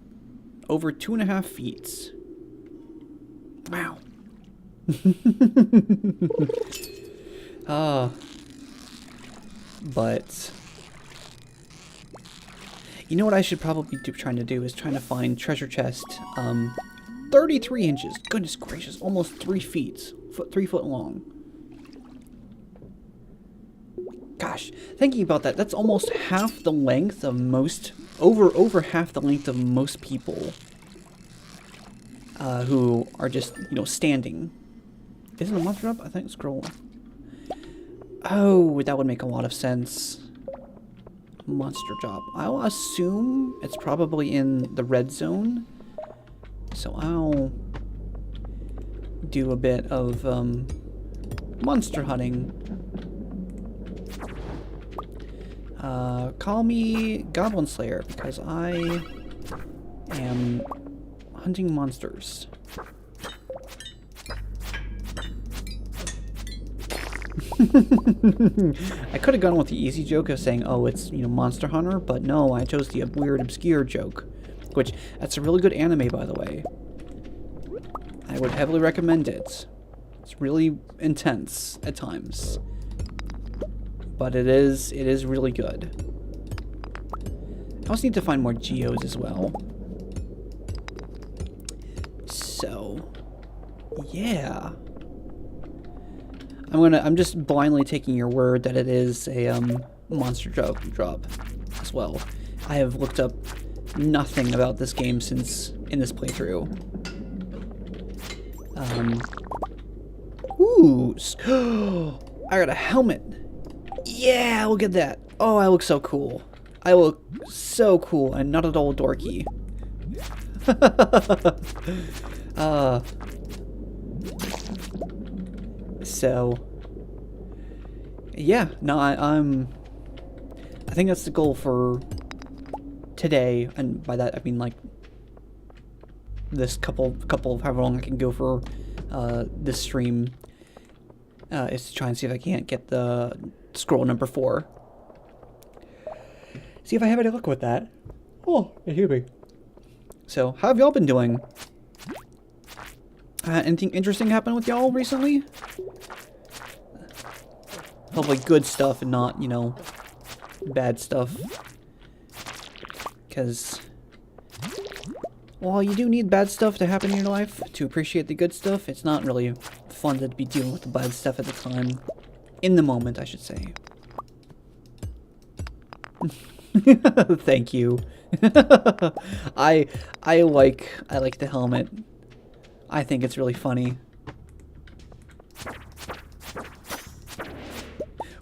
S1: over 2.5 feet. Wow. But you know what I should probably be trying to do is trying to find treasure chest. 33 inches. Goodness gracious, almost 3 feet. 3 foot long. Gosh, thinking about that, that's almost half the length of most, over half the length of most people who are just, standing. Isn't a monster up? I think scroll. Oh, that would make a lot of sense. Monster drop. I'll assume it's probably in the red zone. So I'll do a bit of monster hunting. Call me Goblin Slayer because I am hunting monsters. I could have gone with the easy joke of saying, oh, it's, you know, Monster Hunter, but no, I chose the weird, obscure joke, which, that's a really good anime, by the way. I would heavily recommend it. It's really intense at times, but it is really good. I also need to find more geos as well. So, yeah. I'm just blindly taking your word that it is a monster drop as well. I have looked up nothing about this game since in this playthrough. Ooh, I got a helmet. Yeah, look at that. Oh, I look so cool. I look so cool and not at all dorky. So, yeah, no, I think that's the goal for today, and by that I mean like this couple of however long I can go for this stream, is to try and see if I can't get the scroll number 4. See if I have any luck with that. Oh, excuse me. So, how have y'all been doing? Anything interesting happened with y'all recently? Hopefully good stuff and not, you know, bad stuff. Because, while you do need bad stuff to happen in your life to appreciate the good stuff, it's not really fun to be dealing with the bad stuff at the time. In the moment, I should say. Thank you. I like the helmet. I think it's really funny.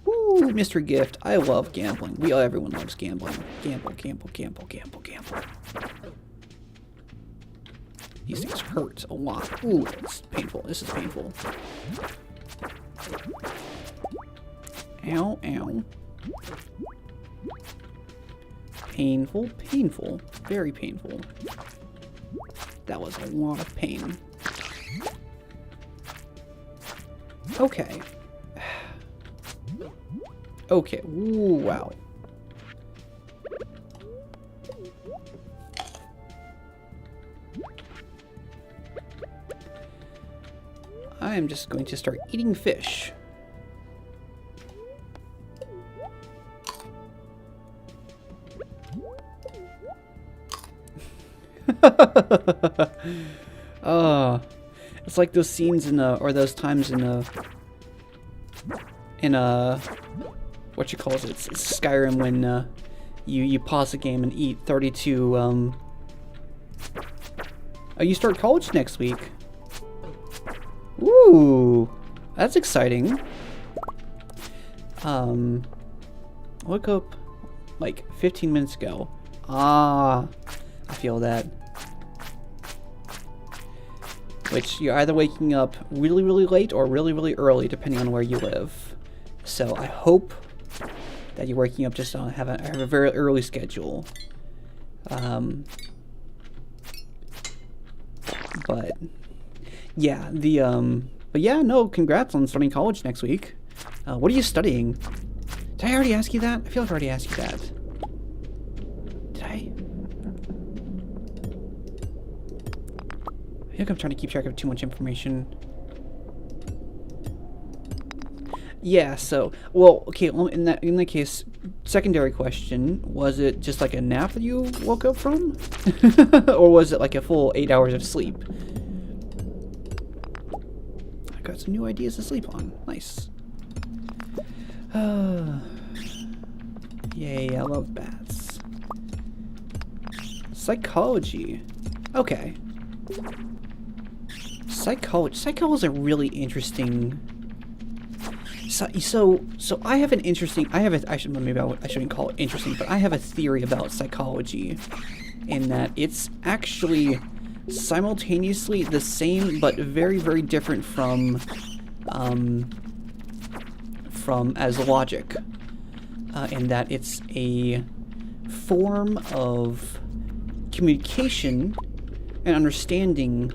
S1: Ooh, mystery gift. I love gambling. Everyone loves gambling. Gamble, gamble, gamble, gamble, gamble. These things hurt a lot. Ooh, it's painful. This is painful. Ow, ow. Painful, painful. Very painful. That was a lot of pain. Okay. Okay. Ooh, wow. I am just going to start eating fish. It's like those scenes in or those times in what you call it? It's Skyrim when you pause the game and eat 32. Oh, you start college next week. Ooh, that's exciting. Woke up like 15 minutes ago. I feel that. Which, you're either waking up really, really late or really, really early, depending on where you live. So I hope that you're waking up just on have a very early schedule. But yeah, but yeah, no, congrats on starting college next week. What are you studying? Did I already ask you that? I feel like I already asked you that. Did I? I feel like I'm trying to keep track of too much information. Yeah, so, well, okay, in that case, secondary question, was it just like a nap that you woke up from? Or was it like a full 8 hours of sleep? I got some new ideas to sleep on. Nice. Yay, I love bats. Psychology. Okay. Psychology is a really interesting... So I have an interesting... I shouldn't call it interesting, but I have a theory about psychology in that it's actually simultaneously the same but very, very different from as logic, in that it's a form of communication and understanding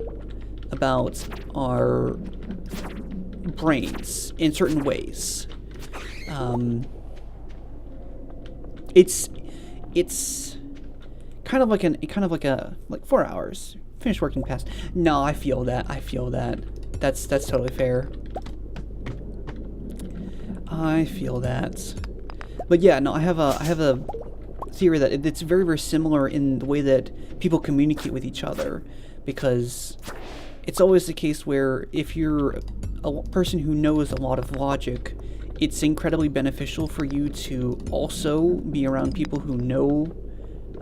S1: about our brains in certain ways. It's kind of like 4 hours. Finished working past. No, I feel that. That's totally fair. I feel that. But yeah, no, I have a theory that it's very, very similar in the way that people communicate with each other, because it's always the case where if you're a person who knows a lot of logic, it's incredibly beneficial for you to also be around people who know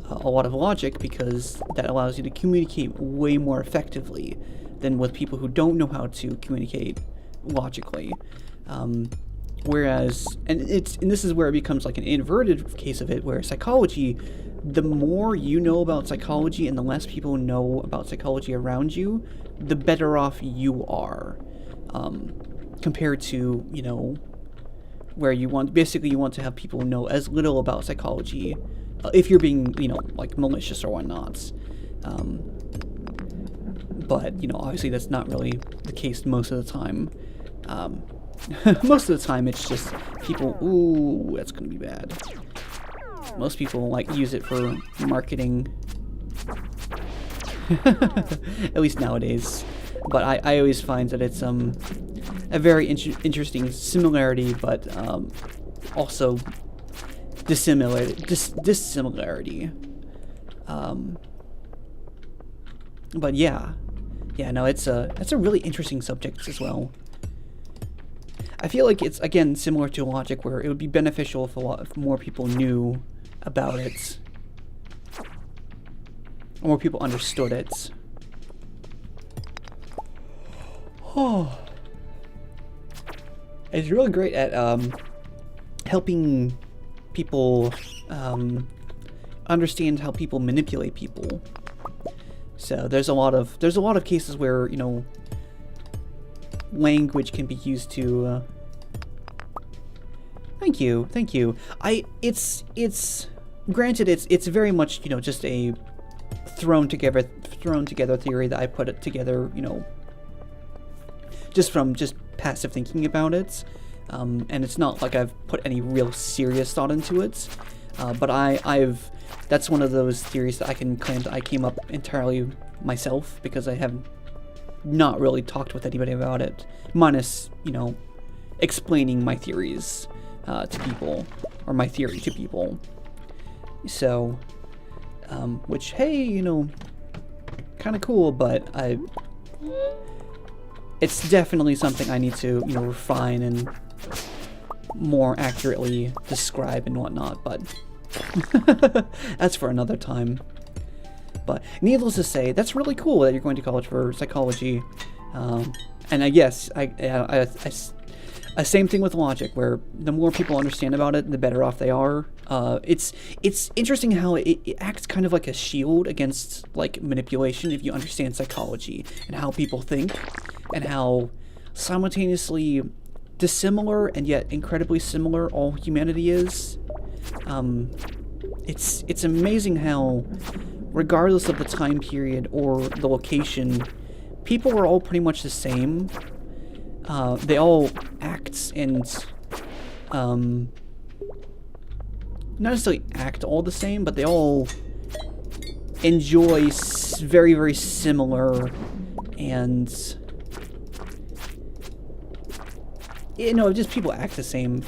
S1: a lot of logic, because that allows you to communicate way more effectively than with people who don't know how to communicate logically. Whereas, and this is where it becomes like an inverted case of it, where psychology, the more you know about psychology and the less people know about psychology around you, the better off you are, compared to, you know, where you want to have people know as little about psychology, if you're being, you know, like malicious or whatnot. But, you know, obviously that's not really the case most of the time. Most of the time it's just people, ooh, that's gonna be bad. Most people like use it for marketing. At least nowadays. But I always find that it's a very interesting similarity, but also dissimilarity. But yeah, no, it's a really interesting subject as well. I feel like it's, again, similar to logic, where it would be beneficial if more people knew about it, or more people understood it. Oh, it's really great at helping people understand how people manipulate people. So there's a lot of cases where, you know, language can be used to. Thank you. It's granted, it's very much, you know, just a thrown together theory that I put it together, you know, just from passive thinking about it, and it's not like I've put any real serious thought into it, but that's one of those theories that I can claim that I came up entirely myself, because I have not really talked with anybody about it, minus, you know, explaining my theories to people, or my theory to people. So, which, hey, you know, kind of cool, but it's definitely something I need to, you know, refine and more accurately describe and whatnot, but that's for another time. But needless to say, that's really cool that you're going to college for psychology. And I guess same thing with logic, where the more people understand about it, the better off they are. It's interesting how it acts kind of like a shield against, like, manipulation if you understand psychology and how people think, and how simultaneously dissimilar and yet incredibly similar all humanity is. It's amazing how, regardless of the time period or the location, people are all pretty much the same. They all act and, not necessarily act all the same, but they all enjoy very, very similar, and, you know, just people act the same,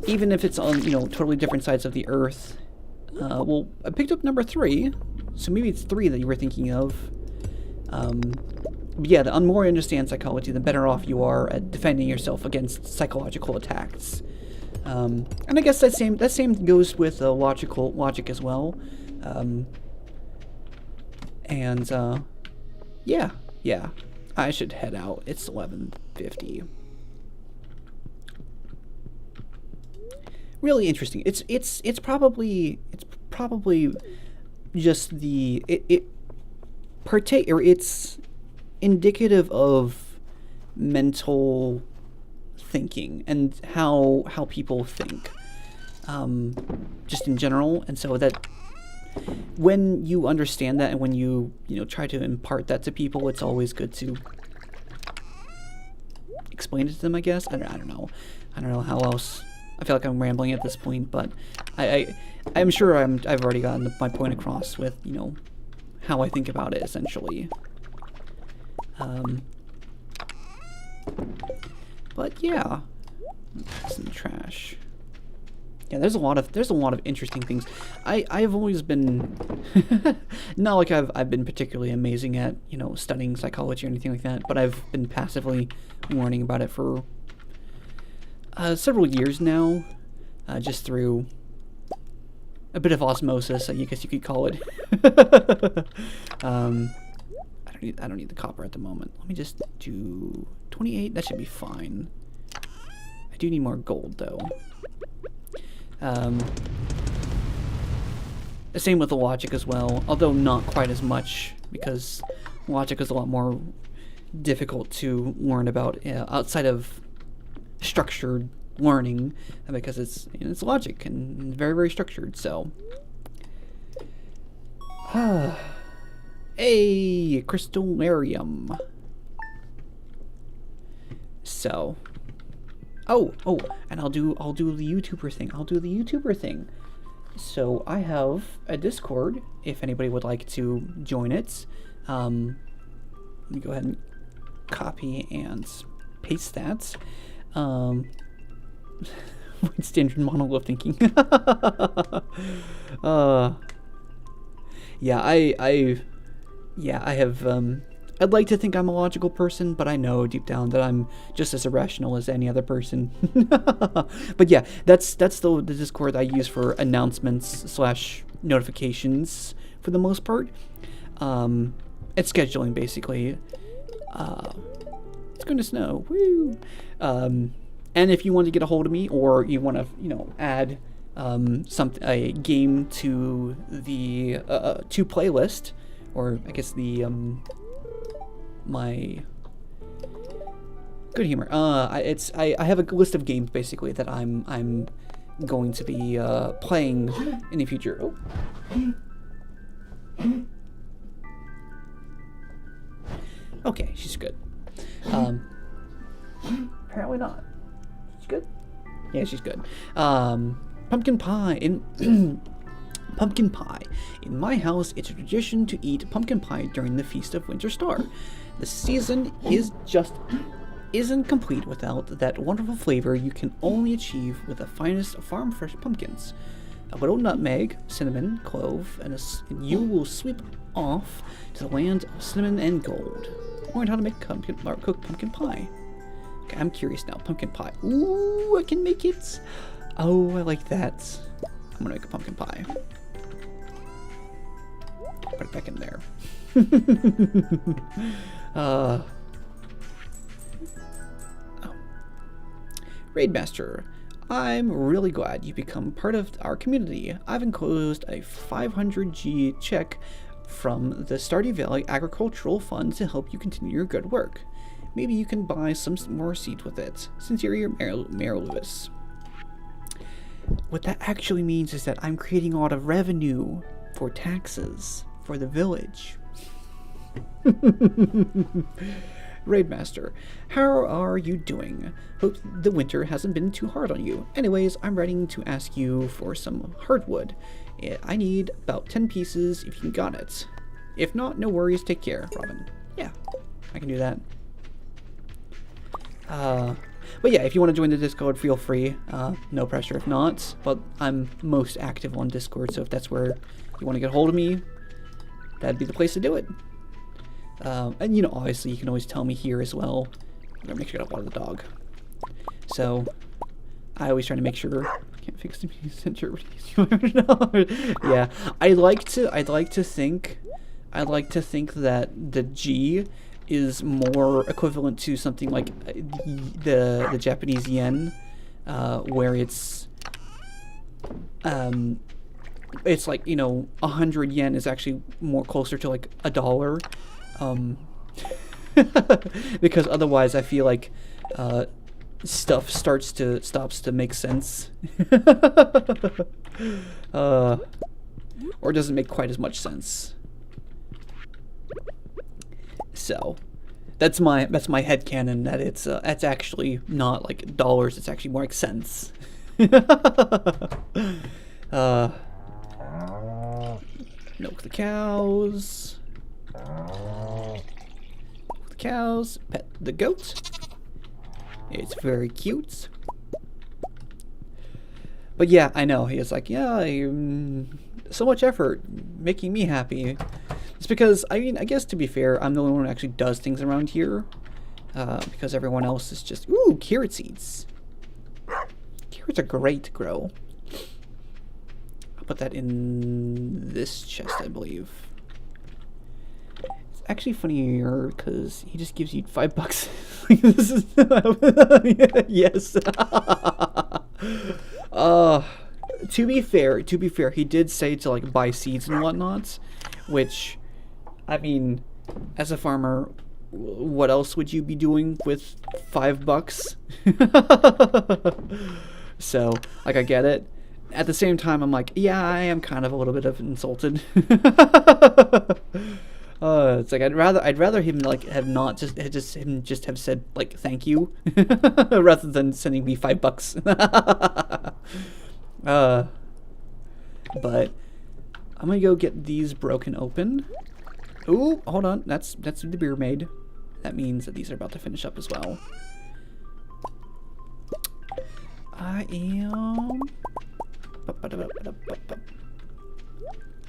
S1: even if it's on, you know, totally different sides of the earth. Well, I picked up number 3, so maybe it's 3 that you were thinking of. But yeah, the more you understand psychology, the better off you are at defending yourself against psychological attacks. And I guess that same goes with logic as well. Yeah, I should head out. It's 11:50. Really interesting. It's probably just it's indicative of mental thinking and how people think, just in general. And so that when you understand that and when you try to impart that to people, it's always good to explain it to them, I guess. I don't know how else. I feel like I'm rambling at this point, but I'm sure I've already gotten my point across with how I think about it, essentially. But yeah, some trash. Yeah, there's a lot of interesting things. I've always been not like I've been particularly amazing at studying psychology or anything like that, but I've been passively learning about it for several years now, just through a bit of osmosis, I guess you could call it. I don't need the copper at the moment. Let me just do 28. That should be fine. I do need more gold though. Same with the logic as well, although not quite as much, because logic is a lot more difficult to learn about outside of structured learning, because it's logic and very, very structured. So a crystallarium. So oh, and I'll do the YouTuber thing. So I have a Discord if anybody would like to join it. Let me go ahead and copy and paste that. Standard model of thinking. Yeah, I have, I'd like to think I'm a logical person, but I know deep down that I'm just as irrational as any other person. But yeah, that's the Discord I use for announcements / notifications for the most part. It's scheduling, basically. It's going to snow. Woo! And if you want to get a hold of me, or you want to, add a game to the to playlist, or I guess the my good humor. I have a list of games basically that I'm going to be playing in the future. Oh. Okay, she's good. Apparently not. She's good? Yeah, she's good. Pumpkin pie pumpkin pie. In my house, it's a tradition to eat pumpkin pie during the Feast of Winter Star. The season isn't complete without that wonderful flavor you can only achieve with the finest farm-fresh pumpkins. A little nutmeg, cinnamon, clove, and you will sweep off to the land of cinnamon and gold. Learn how to make cook pumpkin pie. Okay, I'm curious now. Pumpkin pie. Ooh, I can make it. Oh, I like that. I'm gonna make a pumpkin pie. Put it back in there. Oh. Raidmaster, I'm really glad you become part of our community. I've enclosed a 500G check from the Stardew Valley Agricultural Fund to help you continue your good work. Maybe you can buy some more seeds with it. Sincerely, Mayor Lewis. What that actually means is that I'm creating a lot of revenue for taxes for the village. Raidmaster, how are you doing? Hope the winter hasn't been too hard on you. Anyways, I'm writing to ask you for some hardwood. I need about 10 pieces if you got it. If not, no worries, take care, Robin. Yeah, I can do that. But yeah, if you want to join the Discord, feel free. No pressure if not, but I'm most active on Discord, so if that's where you want to get a hold of me, that'd be the place to do it. And obviously you can always tell me here as well. I'm gonna make sure I don't water the dog. So I always try to make sure. Can't fix the center. Yeah, I'd like to think that the G is more equivalent to something like the Japanese yen, where it's it's like, 100 yen is actually more closer to like $1. Because otherwise I feel like stuff stops to make sense. Or doesn't make quite as much sense. So that's my headcanon, that it's actually not like dollars, it's actually more like cents. Milk the cows. Milk the cows. Pet the goat. It's very cute. But yeah, I know. He is like, yeah, so much effort making me happy. It's because, I mean, I guess to be fair, I'm the only one who actually does things around here. Because everyone else is just, ooh, carrot seeds. Carrots are great to grow. I'll put that in this chest, I believe. It's actually funnier because he just gives you $5. This is yes. To be fair, he did say to like buy seeds and whatnot, which, I mean, as a farmer, what else would you be doing with $5? So, like, I get it. At the same time, I'm like, yeah, I am kind of a little bit of insulted. It's like I'd rather him like have not just have said like thank you, rather than sending me $5. But I'm gonna go get these broken open. Ooh, hold on, that's the beer made. That means that these are about to finish up as well. I am.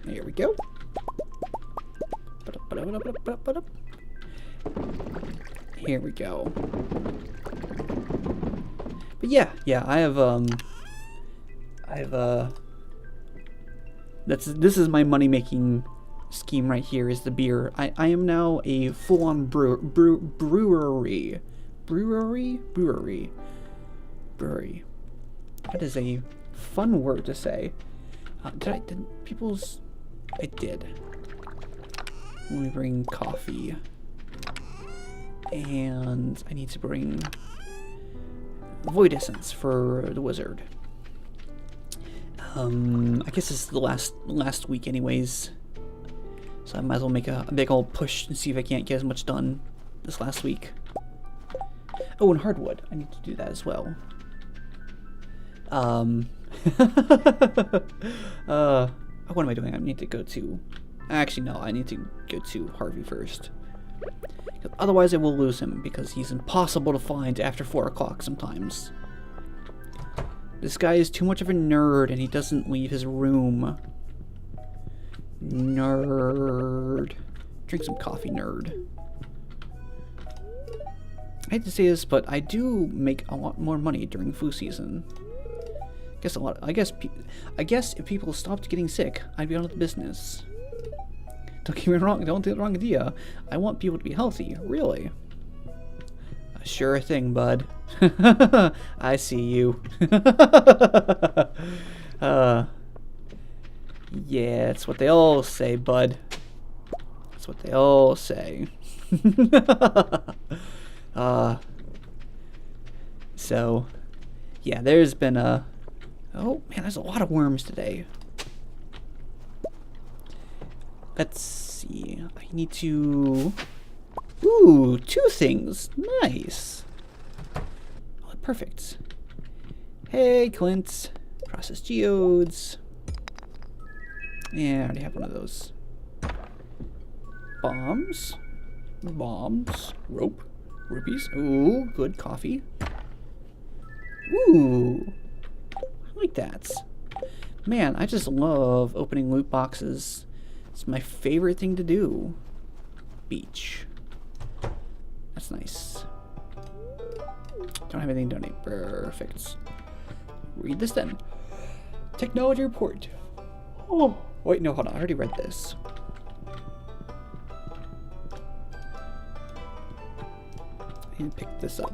S1: There we go. Here we go. But yeah, I have this is my money making scheme right here, is the beer. I am now a full-on brewery. That is a fun word to say. I did. Let me bring coffee. And I need to bring Void Essence for the wizard. I guess this is the last week anyways. So I might as well make a big old push and see if I can't get as much done this last week. Oh, and hardwood. I need to do that as well. What am I doing? I need to go to... Actually, no, I need to go to Harvey first. Otherwise, I will lose him, because he's impossible to find after 4 o'clock sometimes. This guy is too much of a nerd, and he doesn't leave his room. Nerd. Drink some coffee, nerd. I hate to say this, but I do make a lot more money during flu season. I guess if people stopped getting sick, I'd be out of the business. Don't get me wrong, don't get the wrong idea. I want people to be healthy, really. Sure thing, bud. I see you. Yeah, it's what they all say, bud. That's what they all say. So, yeah, there's been a... Oh, man, there's a lot of worms today. Let's see. I need to... Ooh, 2 things. Nice. Oh, perfect. Hey, Clint. Processed geodes. Yeah, I already have one of those. Bombs. Rope. Rupees. Ooh, good coffee. Ooh. I like that. Man, I just love opening loot boxes. It's my favorite thing to do. Beach. That's nice. Don't have anything to donate. Perfect. Read this then. Technology report. Oh, wait, no, hold on. I already read this. I need to pick this up.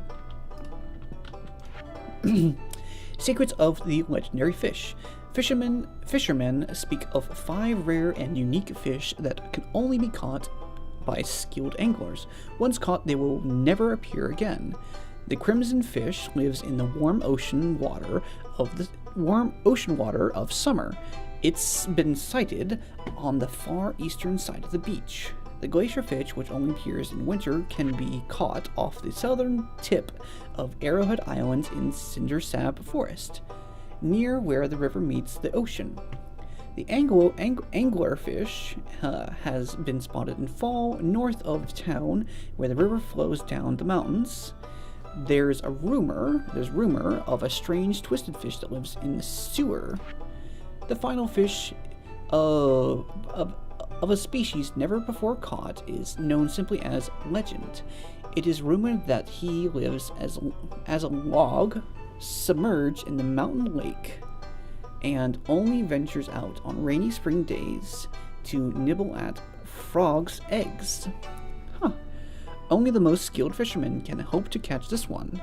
S1: Secrets of the legendary fish. Fishermen speak of 5 rare and unique fish that can only be caught by skilled anglers. Once caught, they will never appear again. The crimson fish lives in the warm ocean water of summer. It's been sighted on the far eastern side of the beach. The glacier fish, which only appears in winter, can be caught off the southern tip of Arrowhead Island in Cindersap Forest, near where the river meets the ocean. The anglerfish has been spotted in fall north of town, where the river flows down the mountains. There's rumor of a strange twisted fish that lives in the sewer. The final fish of a species never before caught is known simply as Legend. It is rumored that he lives as a log submerged in the mountain lake, and only ventures out on rainy spring days to nibble at frogs' eggs. Only the most skilled fishermen can hope to catch this one.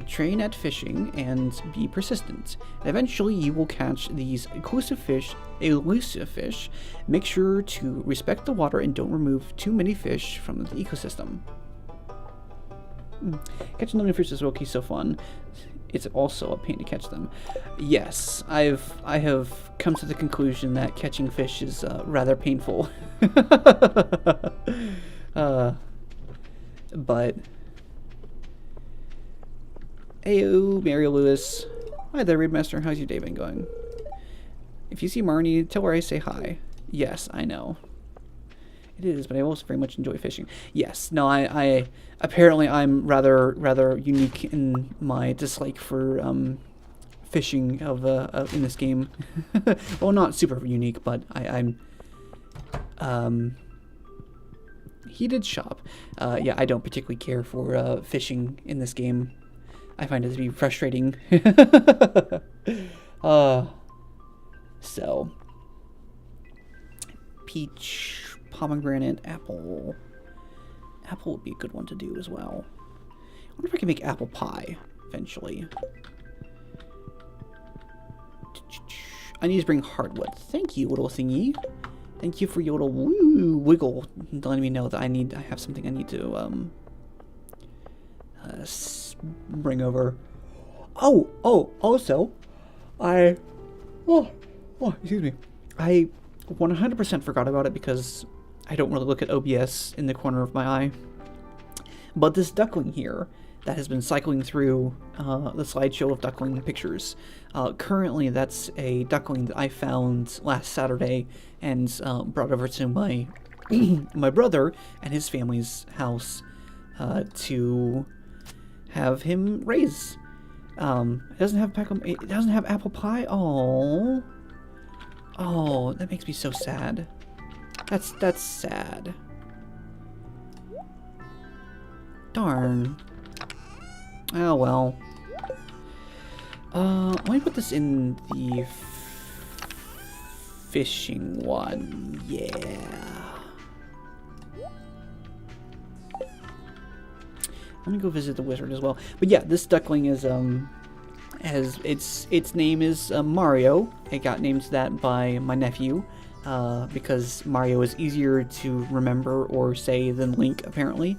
S1: Train at fishing and be persistent. Eventually you will catch these elusive fish. Make sure to respect the water and don't remove too many fish from the ecosystem. Catching living fish is low-key so fun. It's also a pain to catch them. Yes, I have come to the conclusion that catching fish is rather painful. But heyo, Mary Lewis. Hi there, Raidmaster. How's your day been going? If you see Marnie, tell her I say hi. Yes, I know. It is, but I also very much enjoy fishing. Yes, no, I apparently I'm rather unique in my dislike for fishing in this game. Well, not super unique, but I'm heated shop. Yeah, I don't particularly care for fishing in this game. I find it to be frustrating. So peach, pomegranate, apple. Apple would be a good one to do as well. I wonder if I can make apple pie eventually. I need to bring hardwood. Thank you, little thingy. Thank you for your little wiggle, letting me know that I have something I need to bring over. Also, excuse me. I 100% forgot about it because I don't really look at OBS in the corner of my eye. But this duckling here that has been cycling through the slideshow of duckling pictures. Currently, that's a duckling that I found last Saturday and brought over to my my brother and his family's house to have him raise. It doesn't have apple pie. Oh, that makes me so sad. That's sad. Darn. Oh well. Let me put this in the fishing one. Yeah. Let me go visit the wizard as well. But yeah, this duckling is has its name is Mario. It got named that by my nephew because Mario is easier to remember or say than Link apparently.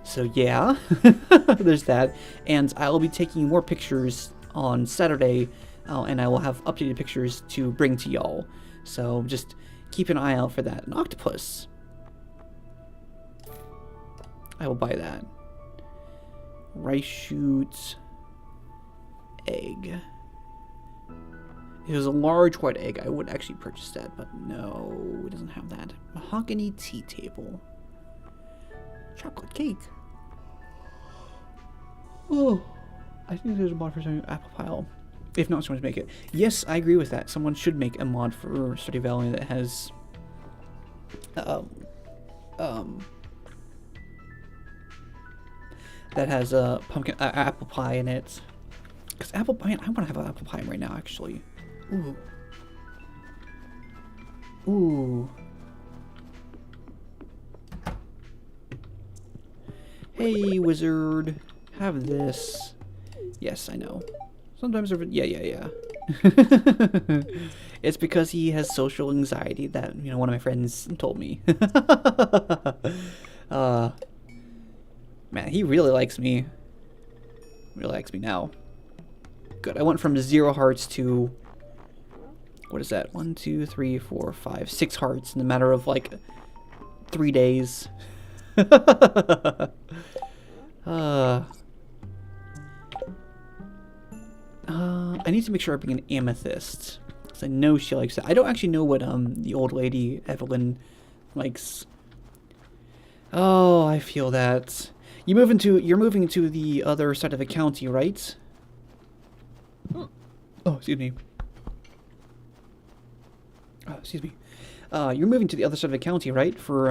S1: So yeah, there's that. And I will be taking more pictures on Saturday, and I will have updated pictures to bring to y'all. So just keep an eye out for that. An octopus. I will buy that. Rice shoot. Egg. If it was a large white egg, I would actually purchase that, but no, it doesn't have that. Mahogany tea table. Chocolate cake. Oh, I think there's a mod for some apple pile. If not, someone to make it. Yes, I agree with that. Someone should make a mod for Stardew Valley that has pumpkin apple pie in it. Because apple pie, I want to have an apple pie right now, actually. Ooh. Ooh. Hey, wizard. Have this. Yes, I know. Sometimes, yeah. It's because he has social anxiety that, one of my friends told me. uh, man, he really likes me. Really likes me now. Good. I went from 0 hearts to, what is that? 1, 2, 3, 4, 5, 6 hearts in a matter of like 3 days. I need to make sure I bring an amethyst, because I know she likes it. I don't actually know what the old lady Evelyn likes. Oh, I feel that. You're moving to the other side of the county, right? Oh, excuse me. Oh, excuse me. You're moving to the other side of the county, right? For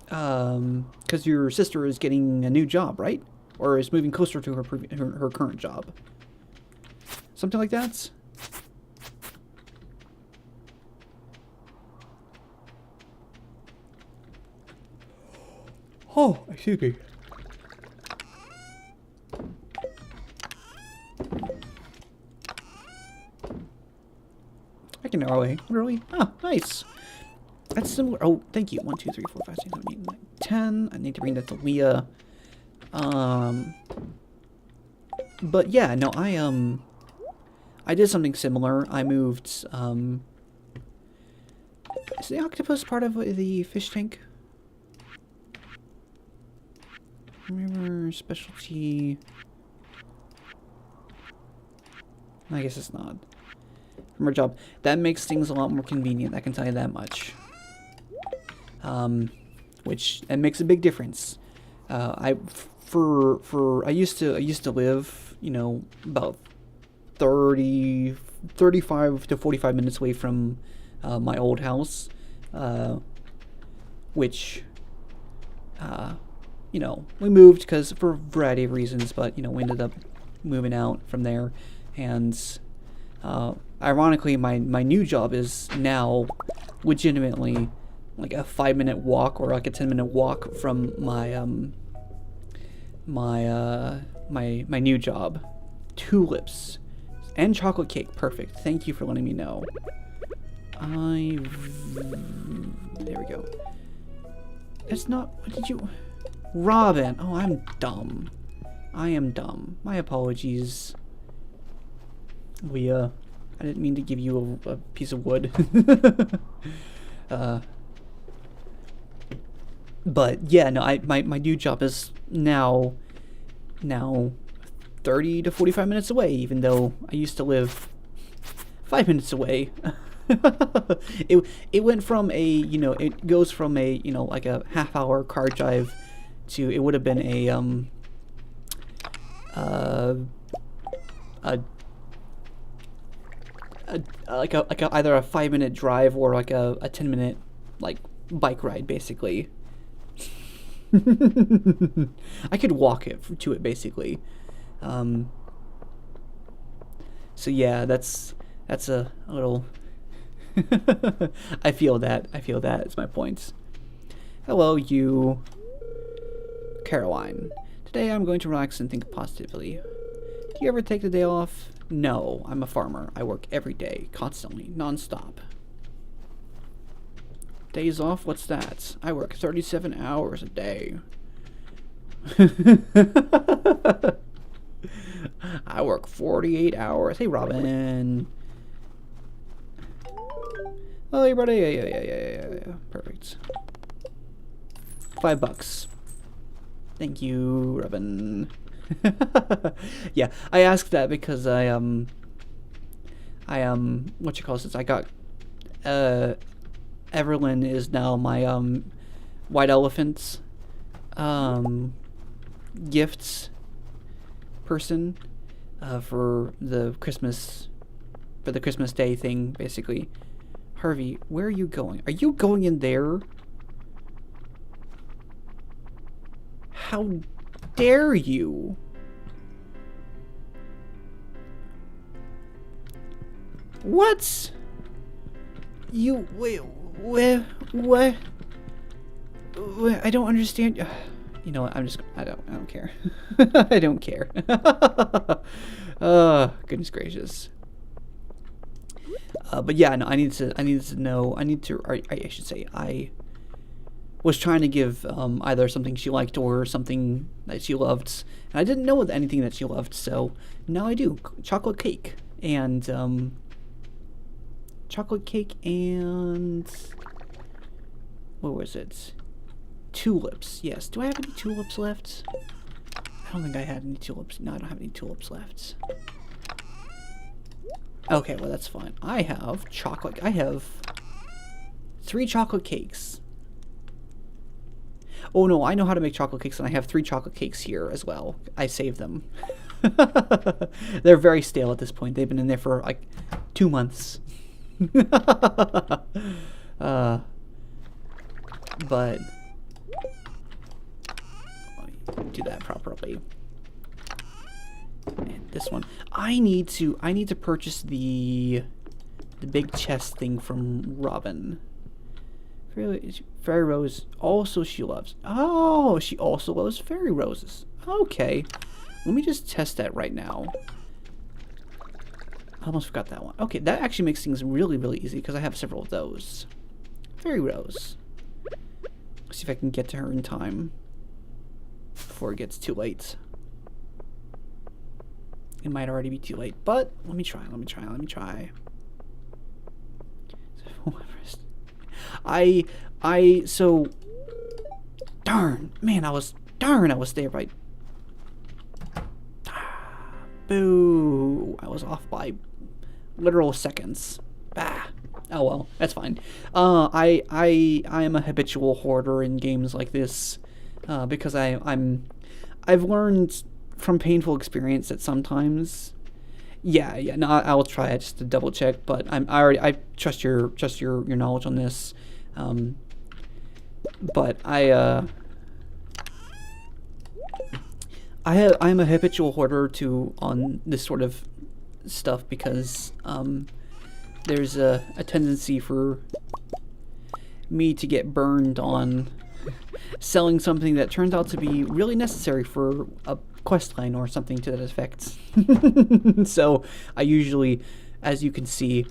S1: because your sister is getting a new job, right? Or is moving closer to her current job. Something like that? Oh, excuse me. I can early. Really? Oh, nice. That's similar. Oh, thank you. 1, 2, 3, 4, 5, 6, 7, 8, 9, 10. I need to bring that to Leah. But yeah, no, I did something similar. I moved, is the octopus part of the fish tank? Remember specialty? I guess it's not. From her job. That makes things a lot more convenient, I can tell you that much. Which, it makes a big difference. I used to live, about 35 to 45 minutes away from my old house, which, we moved because for a variety of reasons, but, we ended up moving out from there, and, ironically, my new job is now legitimately like a 5-minute walk or like a 10-minute walk from my my new job. Tulips and chocolate cake. Perfect. Thank you for letting me know. There we go. It's not. What did you, Robin? Oh, I'm dumb. I am dumb. My apologies. I didn't mean to give you a piece of wood. But yeah, no, my new job is now 30 to 45 minutes away, even though I used to live 5 minutes away. It went from it goes from a, like a half-hour car drive to, it would have been either a 5-minute drive or like a 10-minute like bike ride, basically. I could walk to it basically. So yeah, that's a little. I feel that. It's my point. Hello, you, Caroline. Today I'm going to relax and think positively. Do you ever take the day off? No, I'm a farmer. I work every day, constantly, non-stop. Days off? What's that? I work 37 hours a day. I work 48 hours. Hey, Robin. Oh, hey, buddy. Yeah. Perfect. $5. Thank you, Robin. Yeah, I asked that because what you call this? I got, Everlyn is now my white elephant gifts person for the Christmas Day thing, basically. Harvey, where are you going? Are you going in there? How dare you? What? You wait. What? I don't understand. You know what? I don't care. I don't care. Goodness gracious. But yeah, no, I needed to know. I should say, I was trying to give either something she liked or something that she loved, and I didn't know anything that she loved, so now I do. Chocolate cake and what was it? Tulips. Yes. Do I have any tulips left? I don't think I had any tulips. No, I don't have any tulips left. Okay, well that's fine. I have 3 chocolate cakes. Oh no, I know how to make chocolate cakes, and I have 3 chocolate cakes here as well. I saved them. They're very stale at this point. They've been in there for like 2 months. But do that properly. And this one, I need to purchase the big chest thing from Robin. Fairy rose also she loves. Oh, she also loves fairy roses. Okay, let me just test that right now. I almost forgot that one. Okay, that actually makes things really, really easy because I have several of those. Fairy rose. Let's see if I can get to her in time before it gets too late. It might already be too late, but let me try. So darn, man, I was there by boo. I was off by literal seconds. Bah. Oh well, that's fine. I am a habitual hoarder in games like this, because I've learned from painful experience that sometimes, no, I'll try it just to double check. But I trust your knowledge on this. But I'm a habitual hoarder on this sort of stuff because there's a tendency for me to get burned on selling something that turns out to be really necessary for a quest line or something to that effect. So I usually, as you can see,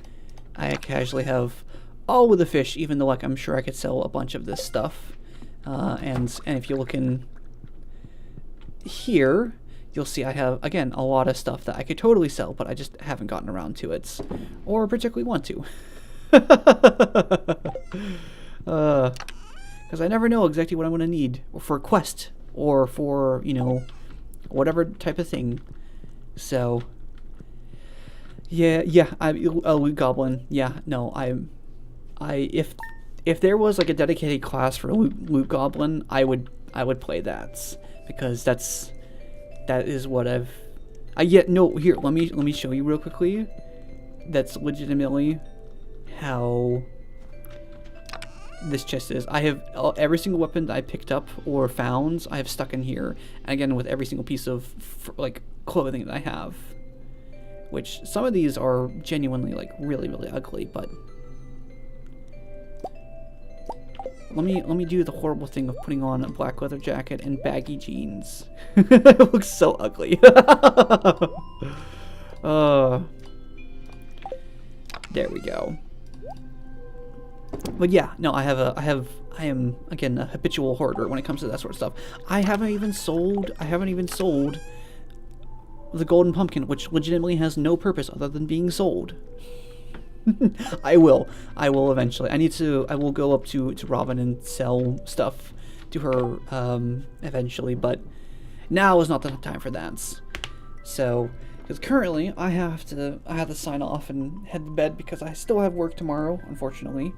S1: I casually have all of the fish, even though I'm sure I could sell a bunch of this stuff. And if you look in here, you'll see I have, again, a lot of stuff that I could totally sell, but I just haven't gotten around to it, or particularly want to. Because I never know exactly what I'm going to need for a quest, or for, whatever type of thing. So, yeah, a loot goblin. Yeah, no, if there was like a dedicated class for loot goblin, I would play that, because that is what Here, let me show you real quickly. That's legitimately how this chest is. I have every single weapon that I picked up or found, I have stuck in here. And again, with every single piece of clothing that I have, which some of these are genuinely really, really ugly, but let me do the horrible thing of putting on a black leather jacket and baggy jeans. It looks so ugly. There we go. But yeah, no, I am again a habitual hoarder when it comes to that sort of stuff. I haven't even sold the golden pumpkin, which legitimately has no purpose other than being sold. I will eventually. I will go up to Robin and sell stuff to her eventually, but now is not the time for that. So, because currently I have to sign off and head to bed because I still have work tomorrow, unfortunately.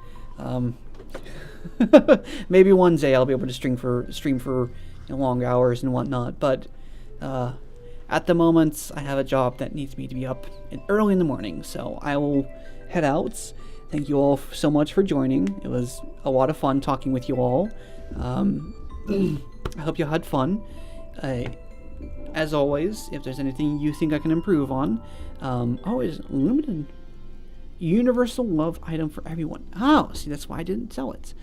S1: Maybe one day I'll be able to stream for long hours and whatnot, but at the moment I have a job that needs me to be up early in the morning, so I will head out. Thank you all so much for joining. It was a lot of fun talking with you all. I hope you had fun. As always, if there's anything you think I can improve on, always limited universal love item for everyone. Oh, see, that's why I didn't sell it.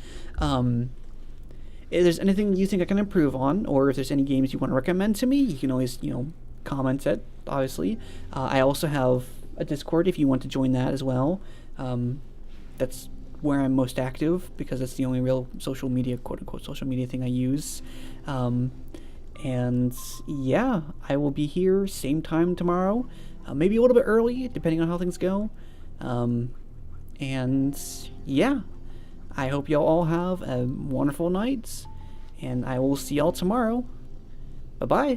S1: If there's anything you think I can improve on, or if there's any games you want to recommend to me, you can always, comment it, obviously. I also have a Discord if you want to join that as well. That's where I'm most active because it's the only real social media, quote unquote, social media thing I use. And yeah, I will be here same time tomorrow, maybe a little bit early, depending on how things go. And yeah, I hope y'all all have a wonderful night, and I will see y'all tomorrow. Bye bye.